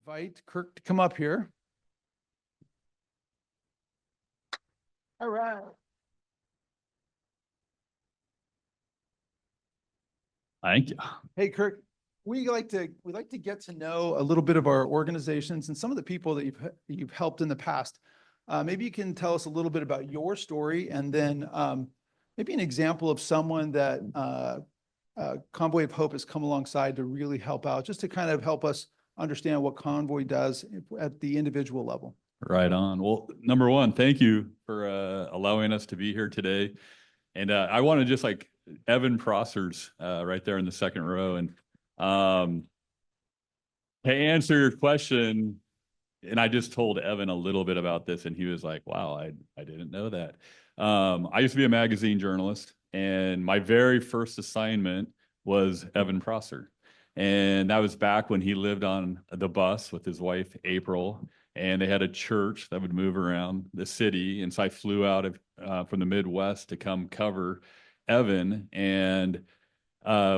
invite Kirk to come up here. All right. Thank you. Hey, Kirk, we like to get to know a little bit of our organizations and some of the people that you've helped in the past. Maybe you can tell us a little bit about your story, and then maybe an example of someone that Convoy of Hope has come alongside to really help out, just to kind of help us understand what Convoy does at the individual level. Right on. Well, number one, thank you for allowing us to be here today. And I want to just like Evan Prosser's right there in the second row. And to answer your question, and I just told Evan a little bit about this, and he was like, wow, I didn't know that. I used to be a magazine journalist, and my very first assignment was Evan Prosser. And that was back when he lived on the bus with his wife, April, and they had a church that would move around the city. And so I flew out from the Midwest to come cover Evan. And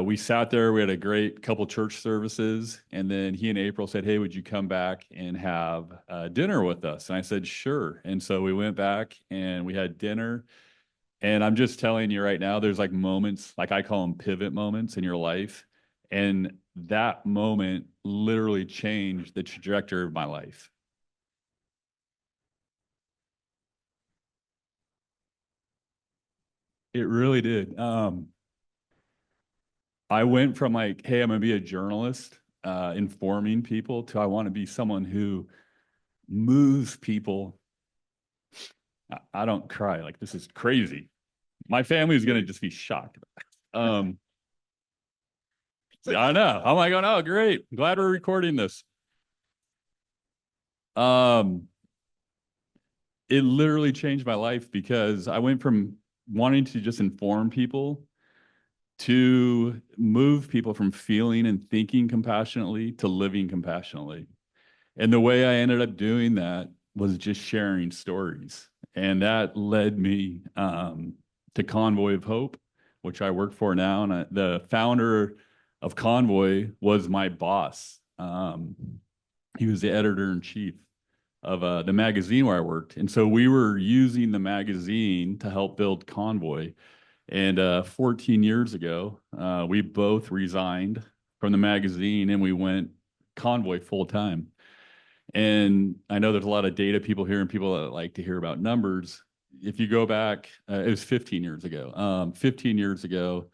we sat there, we had a great couple church services. And then he and April said, hey, would you come back and have dinner with us? And I said, sure. And so we went back and we had dinner. And I'm just telling you right now, there's like moments, like I call them pivot moments in your life. And that moment literally changed the trajectory of my life. It really did. I went from like, hey, I'm going to be a journalist, informing people, to I want to be someone who moves people. I don't cry. Like, this is crazy. My family is going to just be shocked. I know. I'm like, oh, no, great. I'm glad we're recording this. It literally changed my life because I went from wanting to just inform people to move people from feeling and thinking compassionately to living compassionately. And the way I ended up doing that was just sharing stories. And that led me to Convoy of Hope, which I work for now. And the founder of Convoy was my boss. He was the editor-in-chief of the magazine where I worked. And so we were using the magazine to help build Convoy. And 14 years ago, we both resigned from the magazine and we went Convoy full time. And I know there's a lot of data people here and people that like to hear about numbers. If you go back, it was 15 years ago. 15 years ago,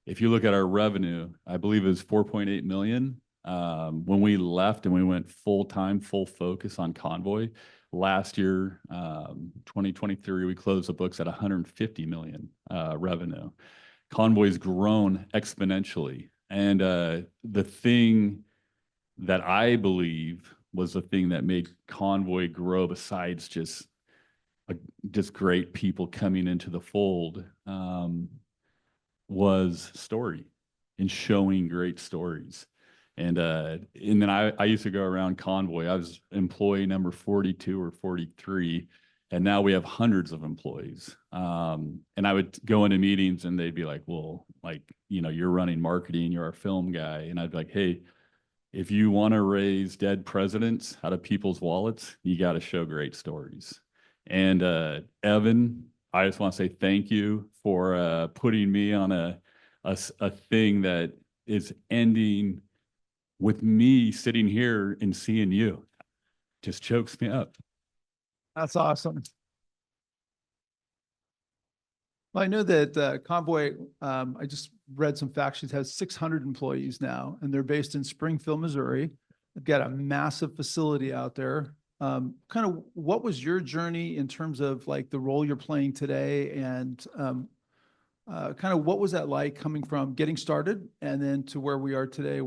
if you look at our revenue, I believe it was 4.8 million. When we left and we went full time, full focus on Convoy, last year, 2023, we closed the books at 150 million revenue. Convoy's grown exponentially. And the thing that I believe was the thing that made Convoy grow, besides just great people coming into the fold, was story and showing great stories. And then I used to go around Convoy. I was employee number 42 or 43, and now we have hundreds of employees. And I would go into meetings and they'd be like, well, like, you know, you're running marketing, you're our film guy. And I'd be like, hey, if you want to raise dead presidents out of people's wallets, you got to show great stories. And Evan, I just want to say thank you for putting me on a thing that is ending with me sitting here and seeing you. Just chokes me up. That's awesome. Well, I know that Convoy, I just read some facts, it has 600 employees now, and they're based in Springfield, Missouri. They've got a massive facility out there. Kind of what was your journey in terms of like the role you're playing today, and kind of what was that like coming from getting started and then to where we are today?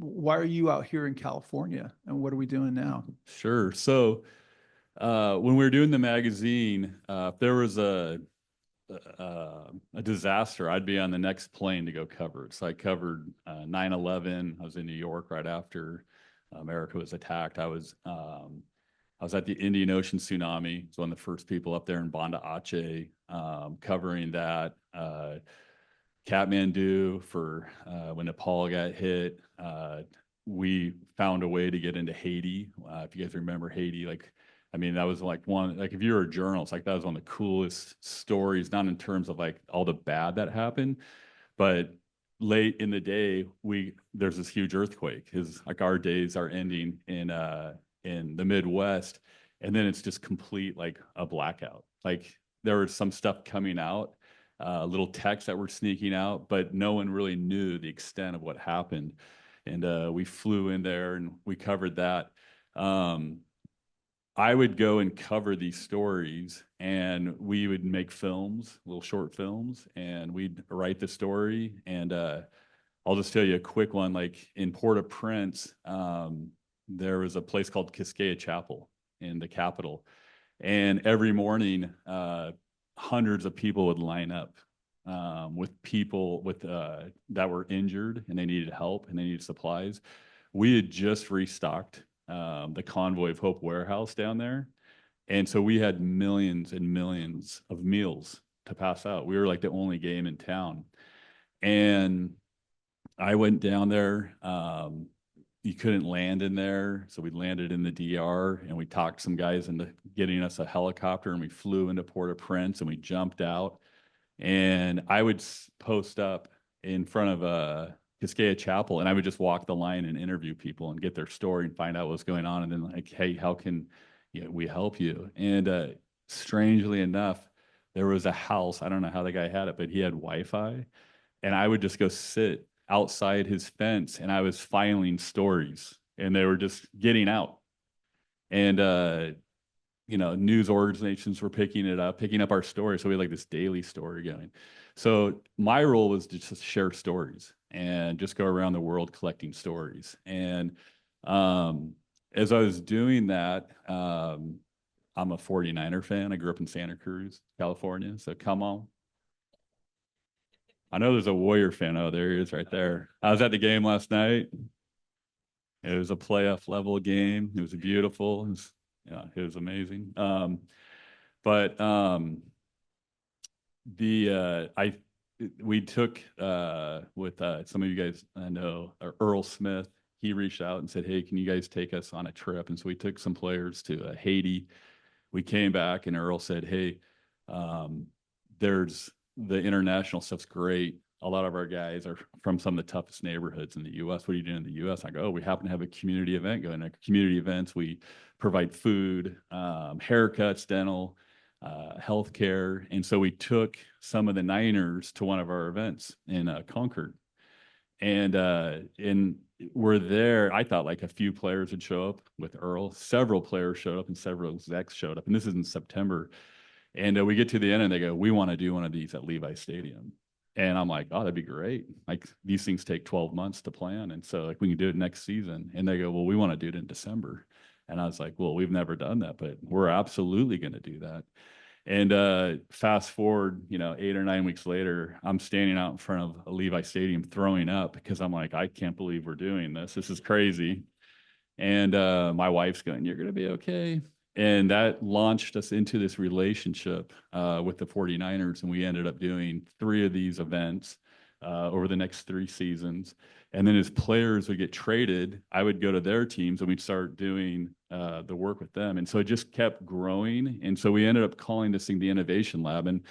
Why are you out here in California, and what are we doing now? Sure. So when we were doing the magazine, if there was a disaster, I'd be on the next plane to go cover it. So I covered 9/11. I was in New York right after America was attacked. I was at the Indian Ocean tsunami. I was one of the first people up there in Banda Aceh, covering that. Kathmandu for when Nepal got hit. we found a way to get into Haiti. If you guys remember Haiti, like, I mean, that was like like if you're a journalist, like that was one of the coolest stories, not in terms of like all the bad that happened, but late in the day, there's this huge earthquake. Because like our days are ending in the Midwest, and then it's just complete like a blackout. Like there was some stuff coming out, little texts that were sneaking out, but no one really knew the extent of what happened. And we flew in there and we covered that. Um, I would go and cover these stories, and we would make films, little short films, and we'd write the story. And I'll just tell you a quick one. Like in Port-au-Prince, there was a place called Quisqueya Chapel in the capital, and every morning, hundreds of people would line up with people that were injured and they needed help and they needed supplies. We had just restocked the Convoy of Hope warehouse down there. And so we had millions and millions of meals to pass out. We were like the only game in town. And I went down there. You couldn't land in there. So we landed in the DR and we talked some guys into getting us a helicopter, and we flew into Port-au-Prince and we jumped out. And I would post up in front of Quisqueya Chapel, and I would just walk the line and interview people and get their story and find out what's going on. And then like, hey, how can we help you? And strangely enough, there was a house. I don't know how the guy had it, but he had Wi-Fi, and I would just go sit outside his fence, and I was filing stories, and they were just getting out. And news organizations were picking up our story. So we had like this daily story going. So my role was to just share stories and just go around the world collecting stories. And as I was doing that, I'm a 49er fan. I grew up in Santa Cruz, California. So come on. I know there's a Warrior fan. Oh, there he is right there. I was at the game last night. It was a playoff level game. It was beautiful. It was amazing. But we took with some of you guys I know, Earl Smith. He reached out and said, "Hey, can you guys take us on a trip?" And so we took some players to Haiti. We came back, and Earl said, "Hey, there's the international stuff's great. A lot of our guys are from some of the toughest neighborhoods in the U.S. What are you doing in the U.S.?" I go, "Oh, we happen to have a community event going. At community events, we provide food, haircuts, dental, healthcare." And so we took some of the Niners to one of our events in Concord. And we're there. I thought like a few players would show up with Earl. Several players showed up, and several execs showed up. And this is in September. And we get to the end, and they go, "We want to do one of these at Levi Stadium." And I'm like, "Oh, that'd be great. Like these things take 12 months to plan. And so like we can do it next season." And they go, "Well, we want to do it in December." And I was like, "Well, we've never done that, but we're absolutely going to do that." And fast forward, 8 or 9 weeks later, I'm standing out in front of a Levi Stadium throwing up because I'm like, I can't believe we're doing this. This is crazy. And my wife's going, "You're going to be okay." And that launched us into this relationship with the 49ers. And we ended up doing 3 of these events over the next 3 seasons. And then as players would get traded, I would go to their teams and we'd start doing the work with them. And so it just kept growing. And so we ended up calling this thing the Innovation Lab. And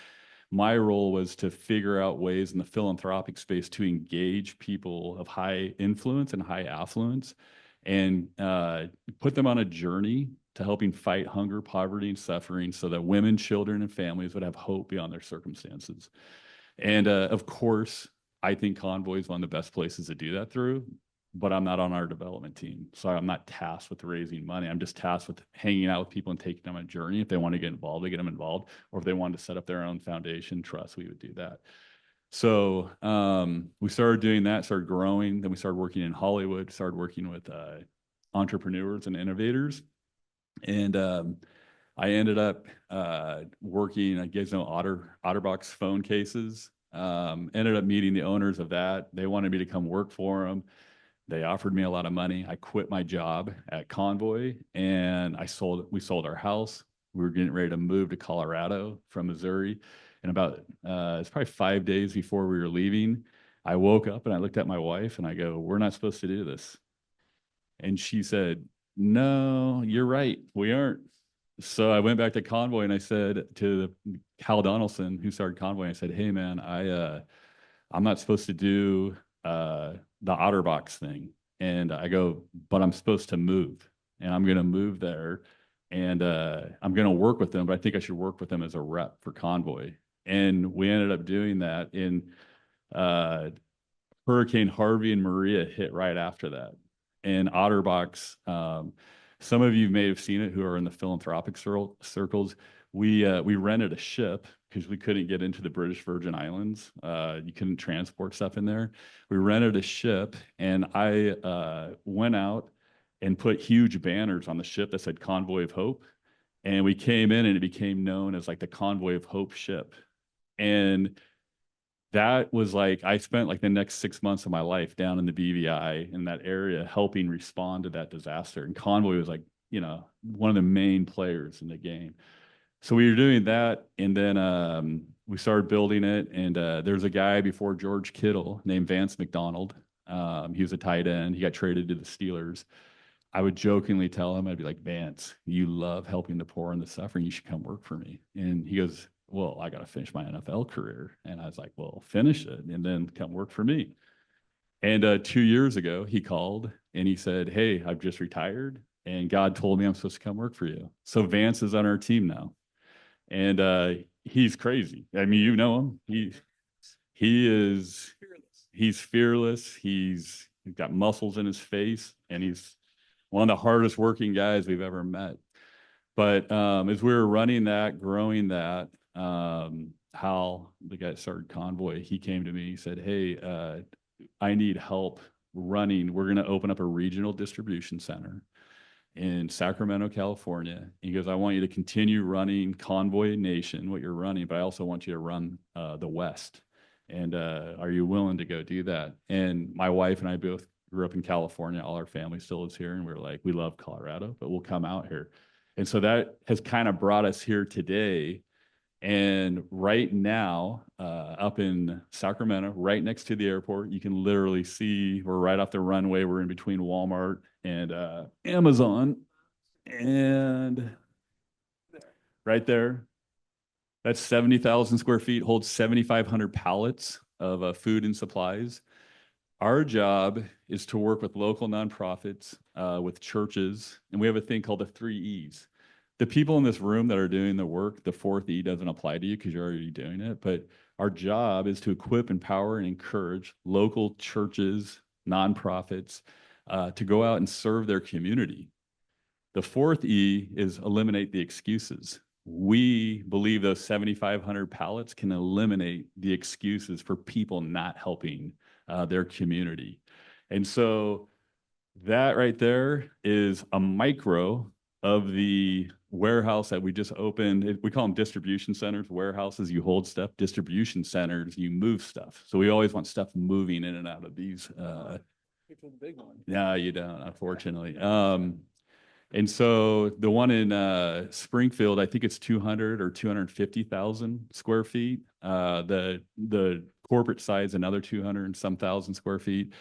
my role was to figure out ways in the philanthropic space to engage people of high influence and high affluence and put them on a journey to helping fight hunger, poverty, and suffering so that women, children, and families would have hope beyond their circumstances. And of course, I think Convoy is one of the best places to do that through, but I'm not on our development team. So I'm not tasked with raising money. I'm just tasked with hanging out with people and taking them on a journey. If they want to get involved, they get them involved. Or if they want to set up their own foundation, trust, we would do that. So we started doing that, started growing. Then we started working in Hollywood, started working with entrepreneurs and innovators. And I ended up working, I guess, OtterBox phone cases. Ended up meeting the owners of that. They wanted me to come work for them. They offered me a lot of money. I quit my job at Convoy, and we sold our house. We were getting ready to move to Colorado from Missouri. And about, it's probably 5 days before we were leaving, I woke up and I looked at my wife and I go, "We're not supposed to do this." And she said, no, you're right. We aren't. So I went back to Convoy and I said to Hal Donaldson, who started Convoy, I said, hey man, I'm not supposed to do the Otterbox thing. And I go, but I'm supposed to move and I'm going to move there and I'm going to work with them, but I think I should work with them as a rep for Convoy. And we ended up doing that in uh, Hurricane Harvey and Maria hit right after that. And Otterbox, some of you may have seen it who are in the philanthropic circles. We rented a ship because we couldn't get into the British Virgin Islands. You couldn't transport stuff in there. We rented a ship, and I went out and put huge banners on the ship that said Convoy of Hope. And we came in, and it became known as like the Convoy of Hope ship. And that was like I spent like the next 6 months of my life down in the BVI in that area helping respond to that disaster. And Convoy was like, one of the main players in the game. So we were doing that, and then we started building it. And there's a guy before George Kittle named Vance McDonald. He was a tight end. He got traded to the Steelers. I would jokingly tell him, I'd be like, Vance, you love helping the poor and the suffering. You should come work for me. And he goes, well, I got to finish my NFL career. And I was like, well, finish it and then come work for me. And 2 years ago, he called and he said, hey, I've just retired. And God told me I'm supposed to come work for you. So Vance is on our team now. And he's crazy. I mean, you know him. He's fearless. He's got muscles in his face, and he's one of the hardest working guys we've ever met. But as we were running that, growing that, Hal, the guy that started Convoy, he came to me. He said, hey, I need help running. We're going to open up a regional distribution center in Sacramento, California. He goes, I want you to continue running Convoy Nation, what you're running, but I also want you to run the West. And are you willing to go do that? And my wife and I both grew up in California. All our family still lives here. And we're like, we love Colorado, but we'll come out here. And so that has kind of brought us here today. And right now, up in Sacramento, right next to the airport, you can literally see we're right off the runway. We're in between Walmart and Amazon. And right there, that's 70,000 square feet, holds 7,500 pallets of food and supplies. Our job is to work with local nonprofits, with churches, and we have a thing called the 3 E's. The people in this room that are doing the work, the 4th E doesn't apply to you because you're already doing it, but our job is to equip, empower, and encourage local churches, nonprofits, to go out and serve their community. The 4th E is eliminate the excuses. We believe those 7,500 pallets can eliminate the excuses for people not helping their community. And so that right there is a micro of the warehouse that we just opened. We call them distribution centers. Warehouses, you hold stuff. Distribution centers, you move stuff. So we always want stuff moving in and out of these. The big one. No, you don't, unfortunately. And so the one in Springfield, I think it's 200 or 250,000 square feet. The corporate side's another 200 and some thousand square feet.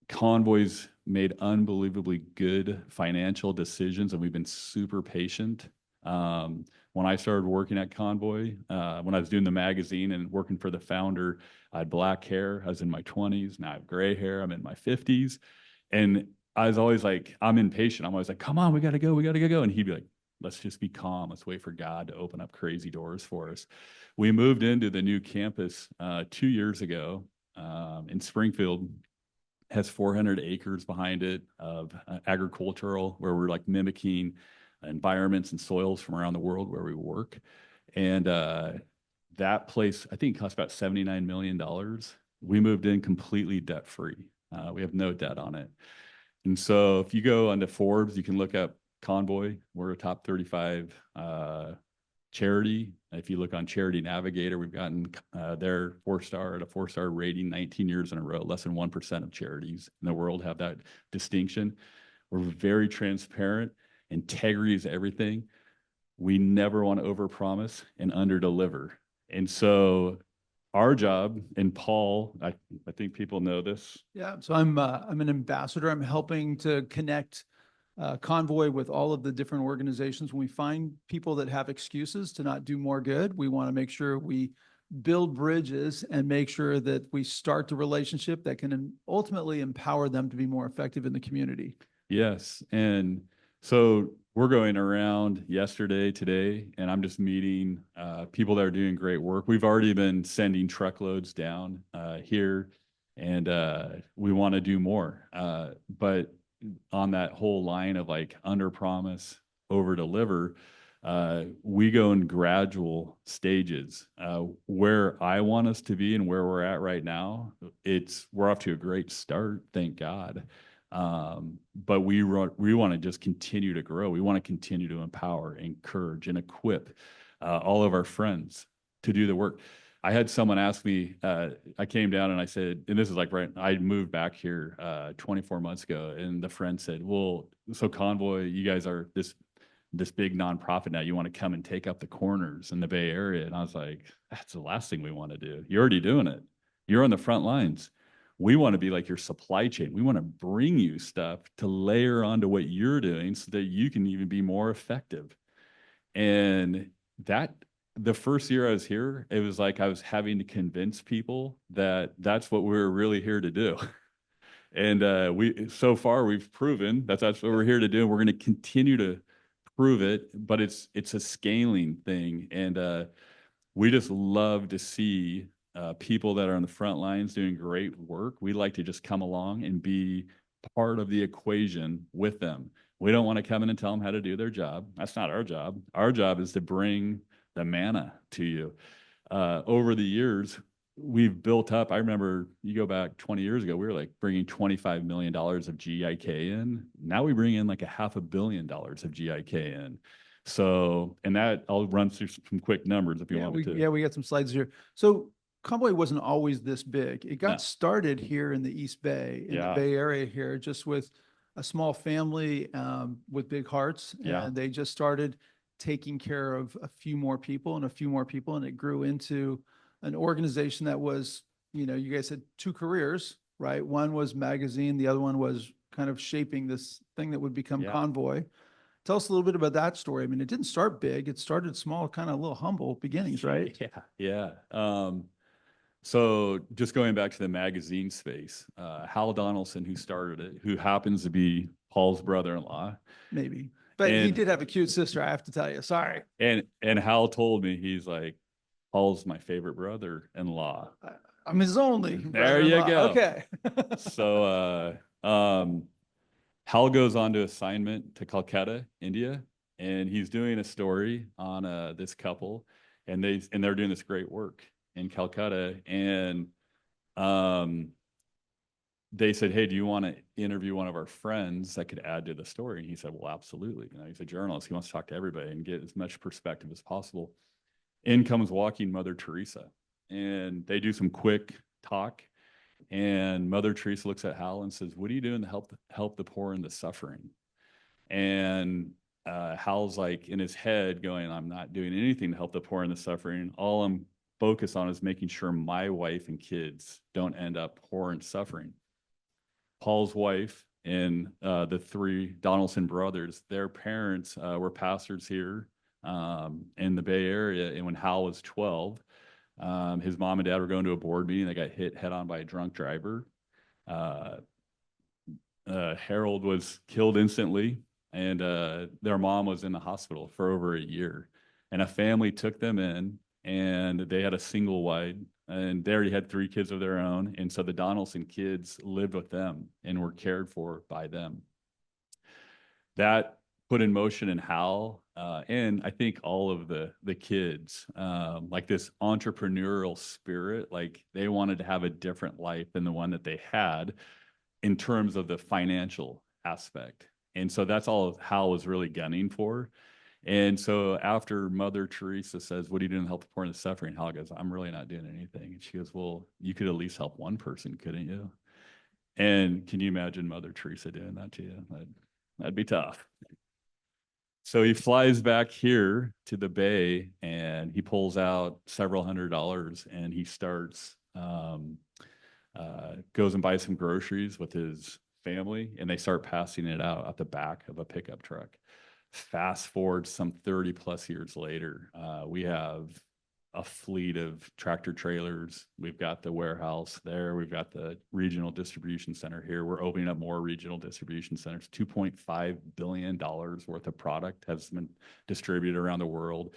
Convoy's made unbelievably good financial decisions, and we've been super patient. When I started working at Convoy, when I was doing the magazine and working for the founder, I had black hair. I was in my 20s. Now I have gray hair. I'm in my 50s. And I was always like, I'm impatient. I'm always like, come on, we got to go. We got to go. And he'd be like, let's just be calm. Let's wait for God to open up crazy doors for us. We moved into the new campus 2 years ago in Springfield. Has 400 acres behind it of agricultural, where we're like mimicking environments and soils from around the world where we work. And that place, I think, cost about $79 million. We moved in completely debt free. We have no debt on it. And so if you go onto Forbes, you can look up Convoy. We're a top 35 charity. If you look on Charity Navigator, we've gotten their 4-star at a 4-star rating 19 years in a row. Less than 1% of charities in the world have that distinction. We're very transparent. Integrity is everything. We never want to overpromise and underdeliver. And so our job, and Paul, I think people know this. Yeah, so I'm an ambassador. I'm helping to connect Convoy with all of the different organizations. When we find people that have excuses to not do more good, we want to make sure we build bridges and make sure that we start the relationship that can ultimately empower them to be more effective in the community. Yes. And so we're going around yesterday, today, and I'm just meeting people that are doing great work. We've already been sending truckloads down here, and we want to do more. But on that whole line of like under promise, over deliver, we go in gradual stages. Where I want us to be and where we're at right now, we're off to a great start, thank God. But we want to just continue to grow. We want to continue to empower, encourage, and equip all of our friends to do the work. I had someone ask me, I came down and I said, and this is like right, I moved back here 24 months ago, and the friend said, well, so Convoy, you guys are this big nonprofit now. You want to come and take up the corners in the Bay Area? And I was like, that's the last thing we want to do. You're already doing it. You're on the front lines. We want to be like your supply chain. We want to bring you stuff to layer onto what you're doing so that you can even be more effective. And that the first year I was here, it was like I was having to convince people that that's what we were really here to do. And so far we've proven that's what we're here to do. And we're going to continue to prove it, but it's a scaling thing. And we just love to see people that are on the front lines doing great work. We like to just come along and be part of the equation with them. We don't want to come in and tell them how to do their job. That's not our job. Our job is to bring the manna to you. Over the years, we've built up. I remember you go back 20 years ago, we were like bringing $25 million of GIK in. Now we bring in like $500 million of GIK in. So, and that I'll run through some quick numbers if you want me to. Yeah, we got some slides here. So Convoy wasn't always this big. It got No. started here in the East Bay, in the Bay Area here, just with a small family with big hearts. And they just started taking care of a few more people and a few more people. And it grew into an organization that was, you guys had two careers, right? One was magazine. The other one was kind of shaping this thing that would become Convoy. Tell us a little bit about that story. I mean, it didn't start big. It started small, kind of a little humble beginnings, right? Yeah. So just going back to the magazine space, Hal Donaldson, who started it, who happens to be Paul's brother-in-law. Maybe. But he did have a cute sister, I have to tell you. Sorry. And Hal told me, he's like, Paul's my favorite brother-in-law. I'm his only. There you go. Okay. So Hal goes on to assignment to Calcutta, India, and he's doing a story on this couple, and they're doing this great work in Calcutta, and they said, hey, do you want to interview one of our friends that could add to the story? And he said, well, absolutely. He's a journalist. He wants to talk to everybody and get as much perspective as possible. In comes walking Mother Teresa, and they do some quick talk. And Mother Teresa looks at Hal and says, what are you doing to help the poor and the suffering? And Hal's like in his head going, I'm not doing anything to help the poor and the suffering. All I'm focused on is making sure my wife and kids don't end up poor and suffering. Paul's wife and the three Donaldson brothers, their parents were pastors here in the Bay Area. And when Hal was 12, his mom and dad were going to a board meeting. They got hit head on by a drunk driver. Harold was killed instantly, and their mom was in the hospital for over a year. And a family took them in, and they had a single wide, and they already had 3 kids of their own. And so the Donaldson kids lived with them and were cared for by them. That put in motion in Hal, and I think all of the kids, like this entrepreneurial spirit, like they wanted to have a different life than the one that they had in terms of the financial aspect. And so that's all Hal was really gunning for. And so after Mother Teresa says, what are you doing to help the poor and the suffering? Hal goes, I'm really not doing anything. And she goes, well, you could at least help one person, couldn't you? And can you imagine Mother Teresa doing that to you? That'd be tough. So he flies back here to the Bay and he pulls out several $100s and he starts, goes and buys some groceries with his family and they start passing it out at the back of a pickup truck. Fast forward some 30 plus years later, we have a fleet of tractor trailers. We've got the warehouse there. We've got the regional distribution center here. We're opening up more regional distribution centers. $2.5 billion worth of product has been distributed around the world.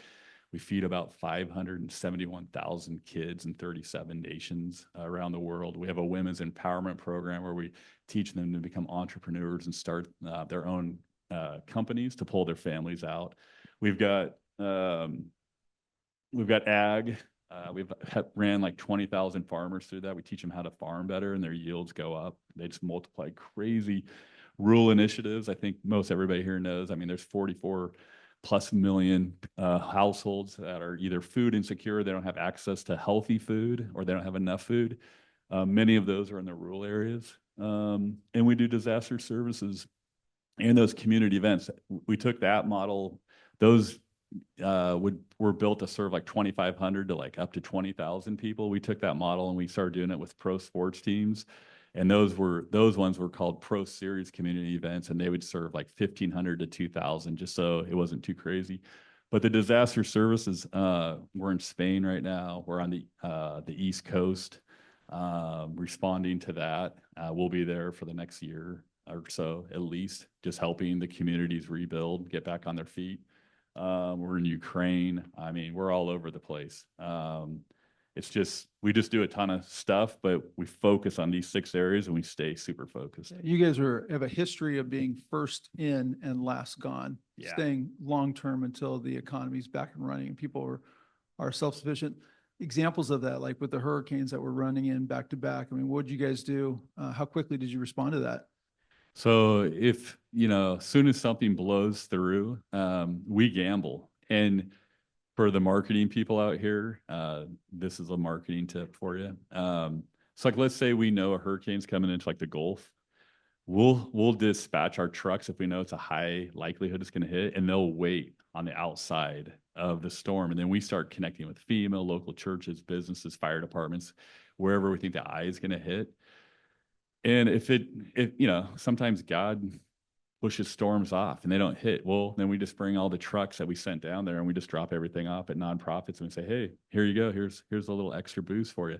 We feed about 571,000 kids in 37 nations around the world. We have a women's empowerment program where we teach them to become entrepreneurs and start their own companies to pull their families out. We've got ag. We've ran like 20,000 farmers through that. We teach them how to farm better and their yields go up. They just multiply crazy rural initiatives. I think most everybody here knows. I mean, there's 44 plus million households that are either food insecure, they don't have access to healthy food, or they don't have enough food. Many of those are in the rural areas. And we do disaster services and those community events. We took that model. Those were built to serve like 2,500 to like up to 20,000 people. We took that model and we started doing it with pro sports teams. And those ones were called Pro Series community events, and they would serve like 1,500 to 2,000, just so it wasn't too crazy. But the disaster services, we're in Spain right now. We're on the East Coast, responding to that. We'll be there for the next year or so, at least, just helping the communities rebuild, get back on their feet. We're in Ukraine. I mean, we're all over the place. It's just, we just do a ton of stuff, but we focus on these 6 areas and we stay super focused. You guys have a history of being first in and last gone, staying long-term until the economy's back and running and people are self-sufficient. Examples of that, like with the hurricanes that were running in back to back. I mean, what did you guys do? How quickly did you respond to that? So if, as soon as something blows through, we gamble. And for the marketing people out here, this is a marketing tip for you. So like, let's say we know a hurricane's coming into like the Gulf. We'll dispatch our trucks if we know it's a high likelihood it's going to hit, and they'll wait on the outside of the storm. And then we start connecting with FEMA, local churches, businesses, fire departments, wherever we think the eye is going to hit. And if sometimes God pushes storms off and they don't hit, well, then we just bring all the trucks that we sent down there and we just drop everything off at nonprofits and we say, hey, here you go. Here's a little extra boost for you.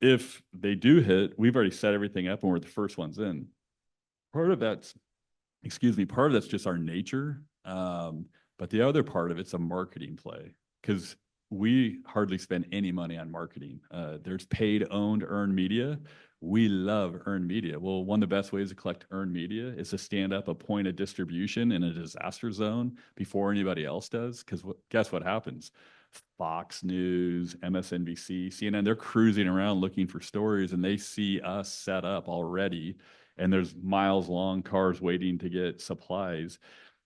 If they do hit, we've already set everything up and we're the first ones in. Part of that's just our nature. But the other part of it's a marketing play, because we hardly spend any money on marketing. There's paid, owned, earned media. We love earned media. Well, one of the best ways to collect earned media is to stand up a point of distribution in a disaster zone before anybody else does. Because guess what happens? Fox News, MSNBC, CNN, they're cruising around looking for stories, and they see us set up already. And there's miles long cars waiting to get supplies.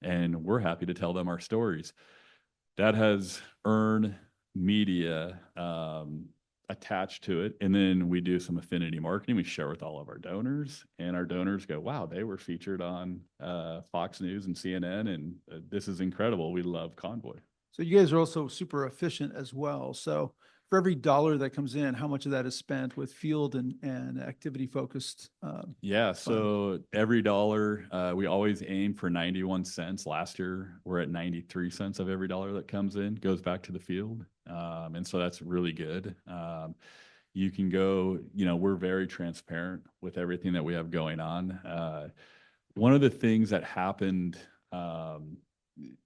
And we're happy to tell them our stories. That has earned media attached to it. And then we do some affinity marketing. We share with all of our donors, and our donors go, wow, they were featured on Fox News and CNN, and this is incredible. We love Convoy. So you guys are also super efficient as well. So for every dollar that comes in, how much of that is spent with field and activity focused? So every dollar, we always aim for 91 cents. Last year, we're at 93 cents of every dollar that comes in goes back to the field. And so that's really good. You can go, we're very transparent with everything that we have going on. One of the things that happened,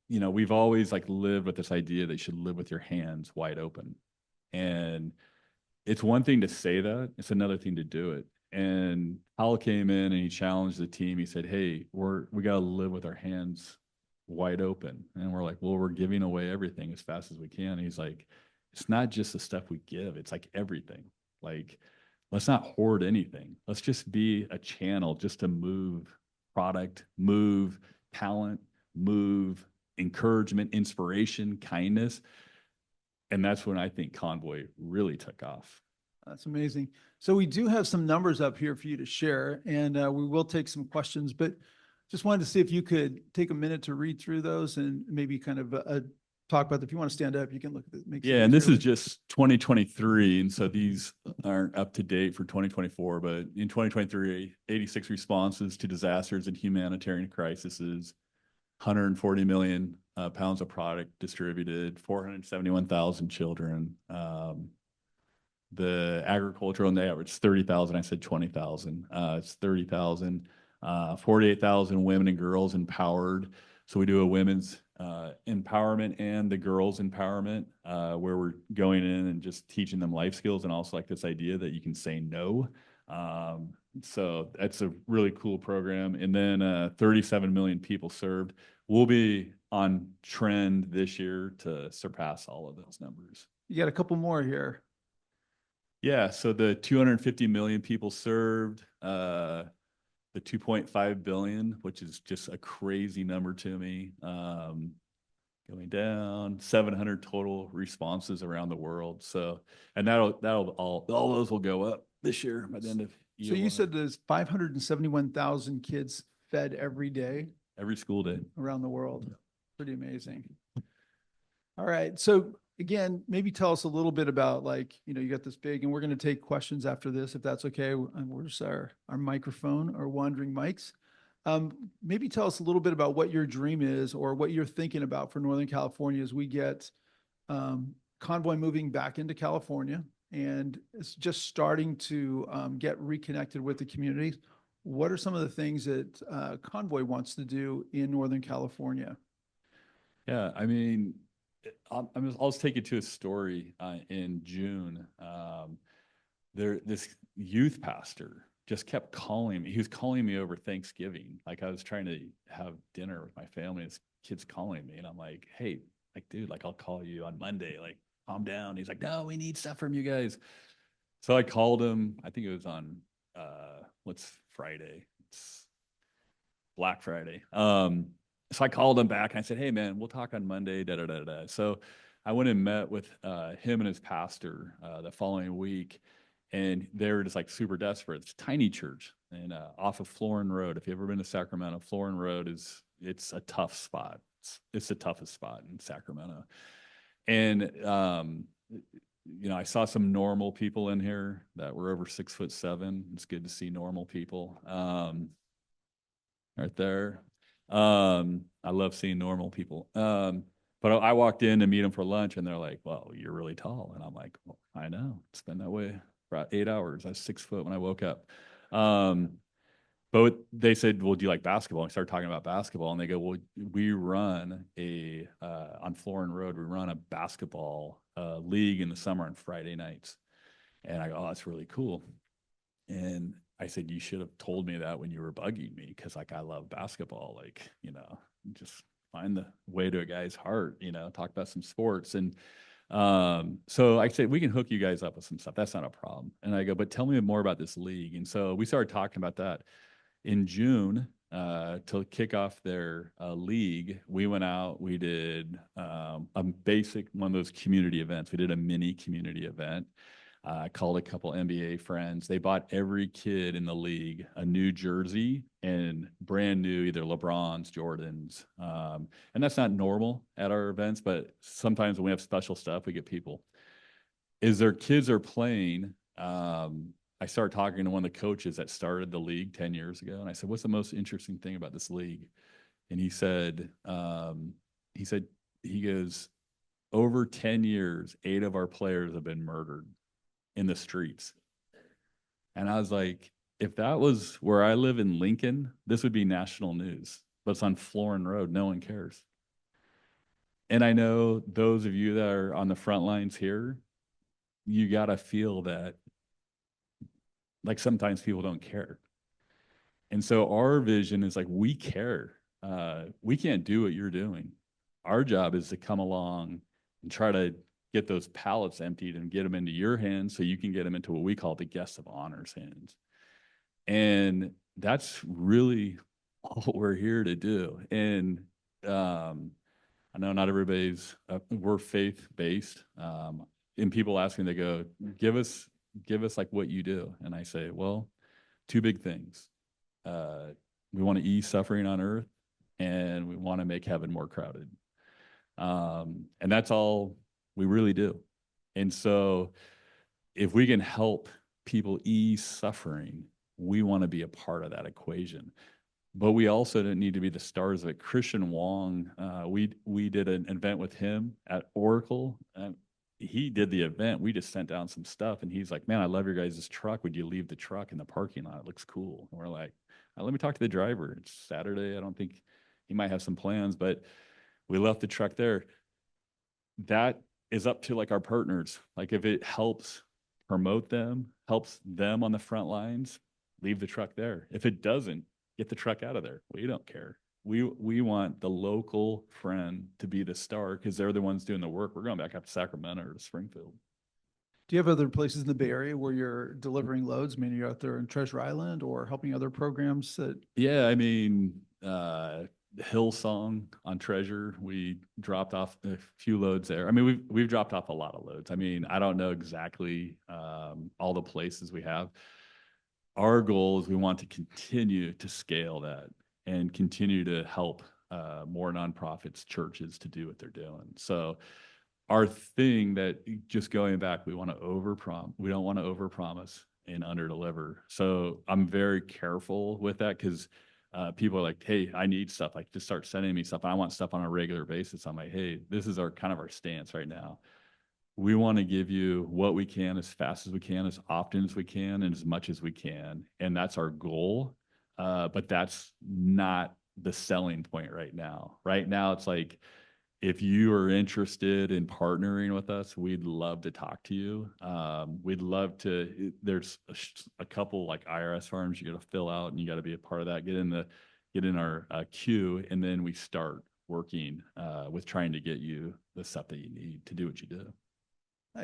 we've always lived with this idea that you should live with your hands wide open. And it's one thing to say that, it's another thing to do it. And Hal came in and he challenged the team. He said, hey, we got to live with our hands wide open. And we're like, well, we're giving away everything as fast as we can. And he's like, it's not just the stuff we give, it's like everything. Like, let's not hoard anything. Let's just be a channel just to move product, move talent, move encouragement, inspiration, kindness. And that's when I think Convoy really took off. That's amazing. So we do have some numbers up here for you to share, and we will take some questions, but Just wanted to see if you could take a minute to read through those and maybe kind of talk about, if you want to stand up, you can look at it. Yeah, and this is just 2023, and so these aren't up to date for 2024, but in 2023, 86 responses to disasters and humanitarian crises, 140 million pounds of product distributed, 471,000 children. The agricultural, and they average 30,000. I said 20,000. It's 30,000. 48,000 women and girls empowered. So we do a women's empowerment and the girls empowerment, where we're going in and just teaching them life skills, and also like this idea that you can say no. So that's a really cool program. And then 37 million people served. We'll be on trend this year to surpass all of those numbers. You got a couple more here. Yeah, so the 250 million people served, the 2.5 billion, which is just a crazy number to me. Going down, 700 total responses around the world. So, and that'll all those will go up this year by the end of year. So you said there's 571,000 kids fed every day every school day around the world. Pretty amazing. All right. So again, maybe tell us a little bit about, like, you know, you got this big, and we're going to take questions after this, if that's okay. And where's our microphone, our wandering mics? Maybe tell us a little bit about what your dream is, or what you're thinking about for Northern California as we get Convoy moving back into California, and it's just starting to get reconnected with the communities. What are some of the things that Convoy wants to do in Northern California? Yeah, I mean, I'll just take you to a story in June. This youth pastor just kept calling me. He was calling me over Thanksgiving. Like, I was trying to have dinner with my family. This kid's calling me, and I'm like, hey, like, dude, like, I'll call you on Monday. Like, calm down. He's like, no, we need stuff from you guys. So I called him. I think it was on what's Friday? It's Black Friday. So I called him back and I said, hey, man, we'll talk on Monday, da, da, da, da. So I went and met with him and his pastor the following week, and they were just like super desperate. It's a tiny church, and off of Florin Road. If you've ever been to Sacramento, Florin Road it's a tough spot. It's the toughest spot in Sacramento. And, you know, I saw some normal people in here that were over 6'7". It's good to see normal people right there. I love seeing normal people. But I walked in to meet them for lunch, and they're like, well, you're really tall. And I'm like, well, I know. It's been that way for about 8 hours. I was 6 foot when I woke up. But they said, well, do you like basketball? And we started talking about basketball, and they go, well, we run on Florin Road, we run a basketball league in the summer on Friday nights. And I go, oh, that's really cool. And I said, you should have told me that when you were bugging me, because, like, I love basketball. Like, you know, just find the way to a guy's heart, you know, talk about some sports. And so I said, we can hook you guys up with some stuff. That's not a problem. And I go, but tell me more about this league. And so we started talking about that. In June, to kick off their league, we went out, we did a basic one of those community events. We did a mini community event. I called a couple NBA friends. They bought every kid in the league a new jersey, and brand new, either LeBrons, Jordans. And that's not normal at our events, but sometimes when we have special stuff, we get people. As their kids are playing, I started talking to one of the coaches that started the league 10 years ago. And I said, what's the most interesting thing about this league? And he goes, over 10 years, 8 of our players have been murdered in the streets. And I was like, if that was where I live in Lincoln, this would be national news, but it's on Florin Road. No one cares. And I know those of you that are on the front lines here, you got to feel that, like, sometimes people don't care. And so our vision is like, we care. We can't do what you're doing. Our job is to come along and try to get those pallets emptied and get them into your hands so you can get them into what we call the guest of honor's hands. And that's really all we're here to do. And I know not everybody's, we're faith-based. And people ask me, they go, give us like what you do. And I say, well, 2 big things. We want to ease suffering on earth, and we want to make heaven more crowded. And that's all we really do. And so if we can help people ease suffering, we want to be a part of that equation. But we also don't need to be the stars of it. Christian Wong, we did an event with him at Oracle. He did the event. We just sent down some stuff, and he's like, "Man, I love your guys' truck. Would you leave the truck in the parking lot? It looks cool." And we're like, "Let me talk to the driver. It's Saturday. I don't think he might have some plans," but we left the truck there. That is up to like our partners. Like if it helps promote them, helps them on the front lines, leave the truck there. If it doesn't, get the truck out of there. We don't care. We want the local friend to be the star because they're the ones doing the work. We're going back up to Sacramento or to Springfield. Do you have other places in the Bay Area where you're delivering loads? I mean, you're out there in Treasure Island or helping other programs that? Yeah, I mean, Hillsong on Treasure, we dropped off a few loads there. I mean, we've dropped off a lot of loads. I mean, I don't know exactly all the places we have. Our goal is we want to continue to scale that and continue to help more nonprofits, churches to do what they're doing. So our thing that just going back, we want to we don't want to overpromise and underdeliver. So I'm very careful with that because people are like, "Hey, I need stuff. Like, just start sending me stuff. I want stuff on a regular basis." I'm like, "Hey, this is our kind of our stance right now. We want to give you what we can as fast as we can, as often as we can, and as much as we can. And that's our goal. But that's not the selling point right now. Right now, it's like, if you are interested in partnering with us, we'd love to talk to you. We'd love to, there's a couple like IRS forms you got to fill out and you got to be a part of that, get in our queue. And then we start working with trying to get you the stuff that you need to do what you do.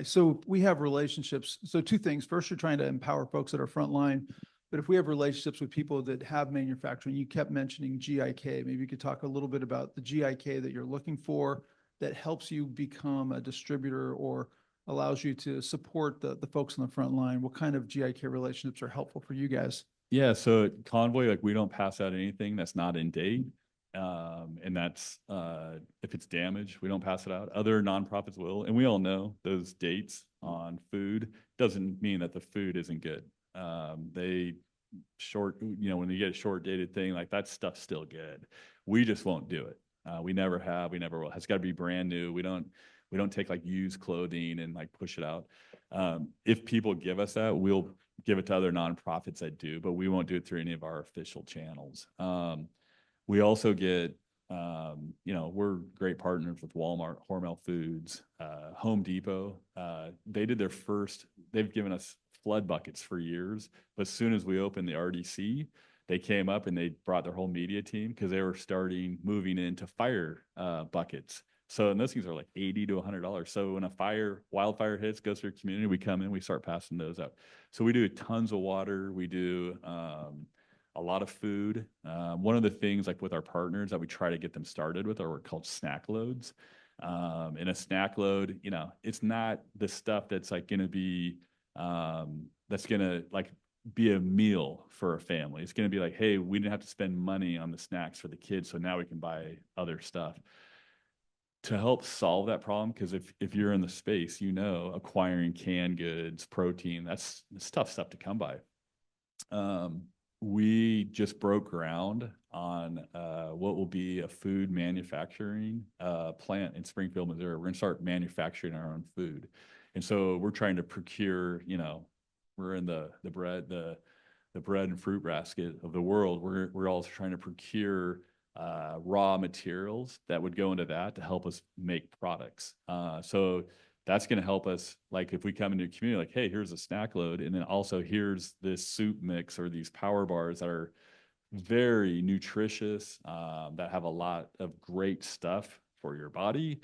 So we have relationships. So two things. First, you're trying to empower folks that are frontline. But if we have relationships with people that have manufacturing, you kept mentioning GIK. Maybe you could talk a little bit about the GIK that you're looking for that helps you become a distributor or allows you to support the folks on the front line. What kind of GIK relationships are helpful for you guys? Yeah, so at Convoy, like we don't pass out anything that's not in date. And that's if it's damaged, we don't pass it out. Other nonprofits will, and we all know those dates on food doesn't mean that the food isn't good. They when you get a short dated thing, like that stuff's still good. We just won't do it. We never have, we never will. It's got to be brand new. We don't take like used clothing and like push it out. If people give us that, we'll give it to other nonprofits that do, but we won't do it through any of our official channels. We also get, we're great partners with Walmart, Hormel Foods, Home Depot. They've given us flood buckets for years, but as soon as we opened the RDC, they came up and they brought their whole media team because they were moving into fire buckets. So, and those things are like $80 to $100. So when wildfire hits, goes through your community, we come in, we start passing those out. So we do tons of water. We do a lot of food. One of the things like with our partners that we try to get them started with are called snack loads. And a snack load, it's not the stuff that's like going to be, that's going to like be a meal for a family. It's going to be like, hey, we didn't have to spend money on the snacks for the kids, so now we can buy other stuff. To help solve that problem, because if you're in the space, acquiring canned goods, protein, it's tough stuff to come by. We just broke ground on what will be a food manufacturing plant in Springfield, Missouri. We're going to start manufacturing our own food. And so we're trying to procure, we're in the bread and fruit basket of the world. We're also trying to procure raw materials that would go into that to help us make products. So that's going to help us, like if we come into a community, like, hey, here's a snack load, and then also here's this soup mix or these power bars that are very nutritious, that have a lot of great stuff for your body.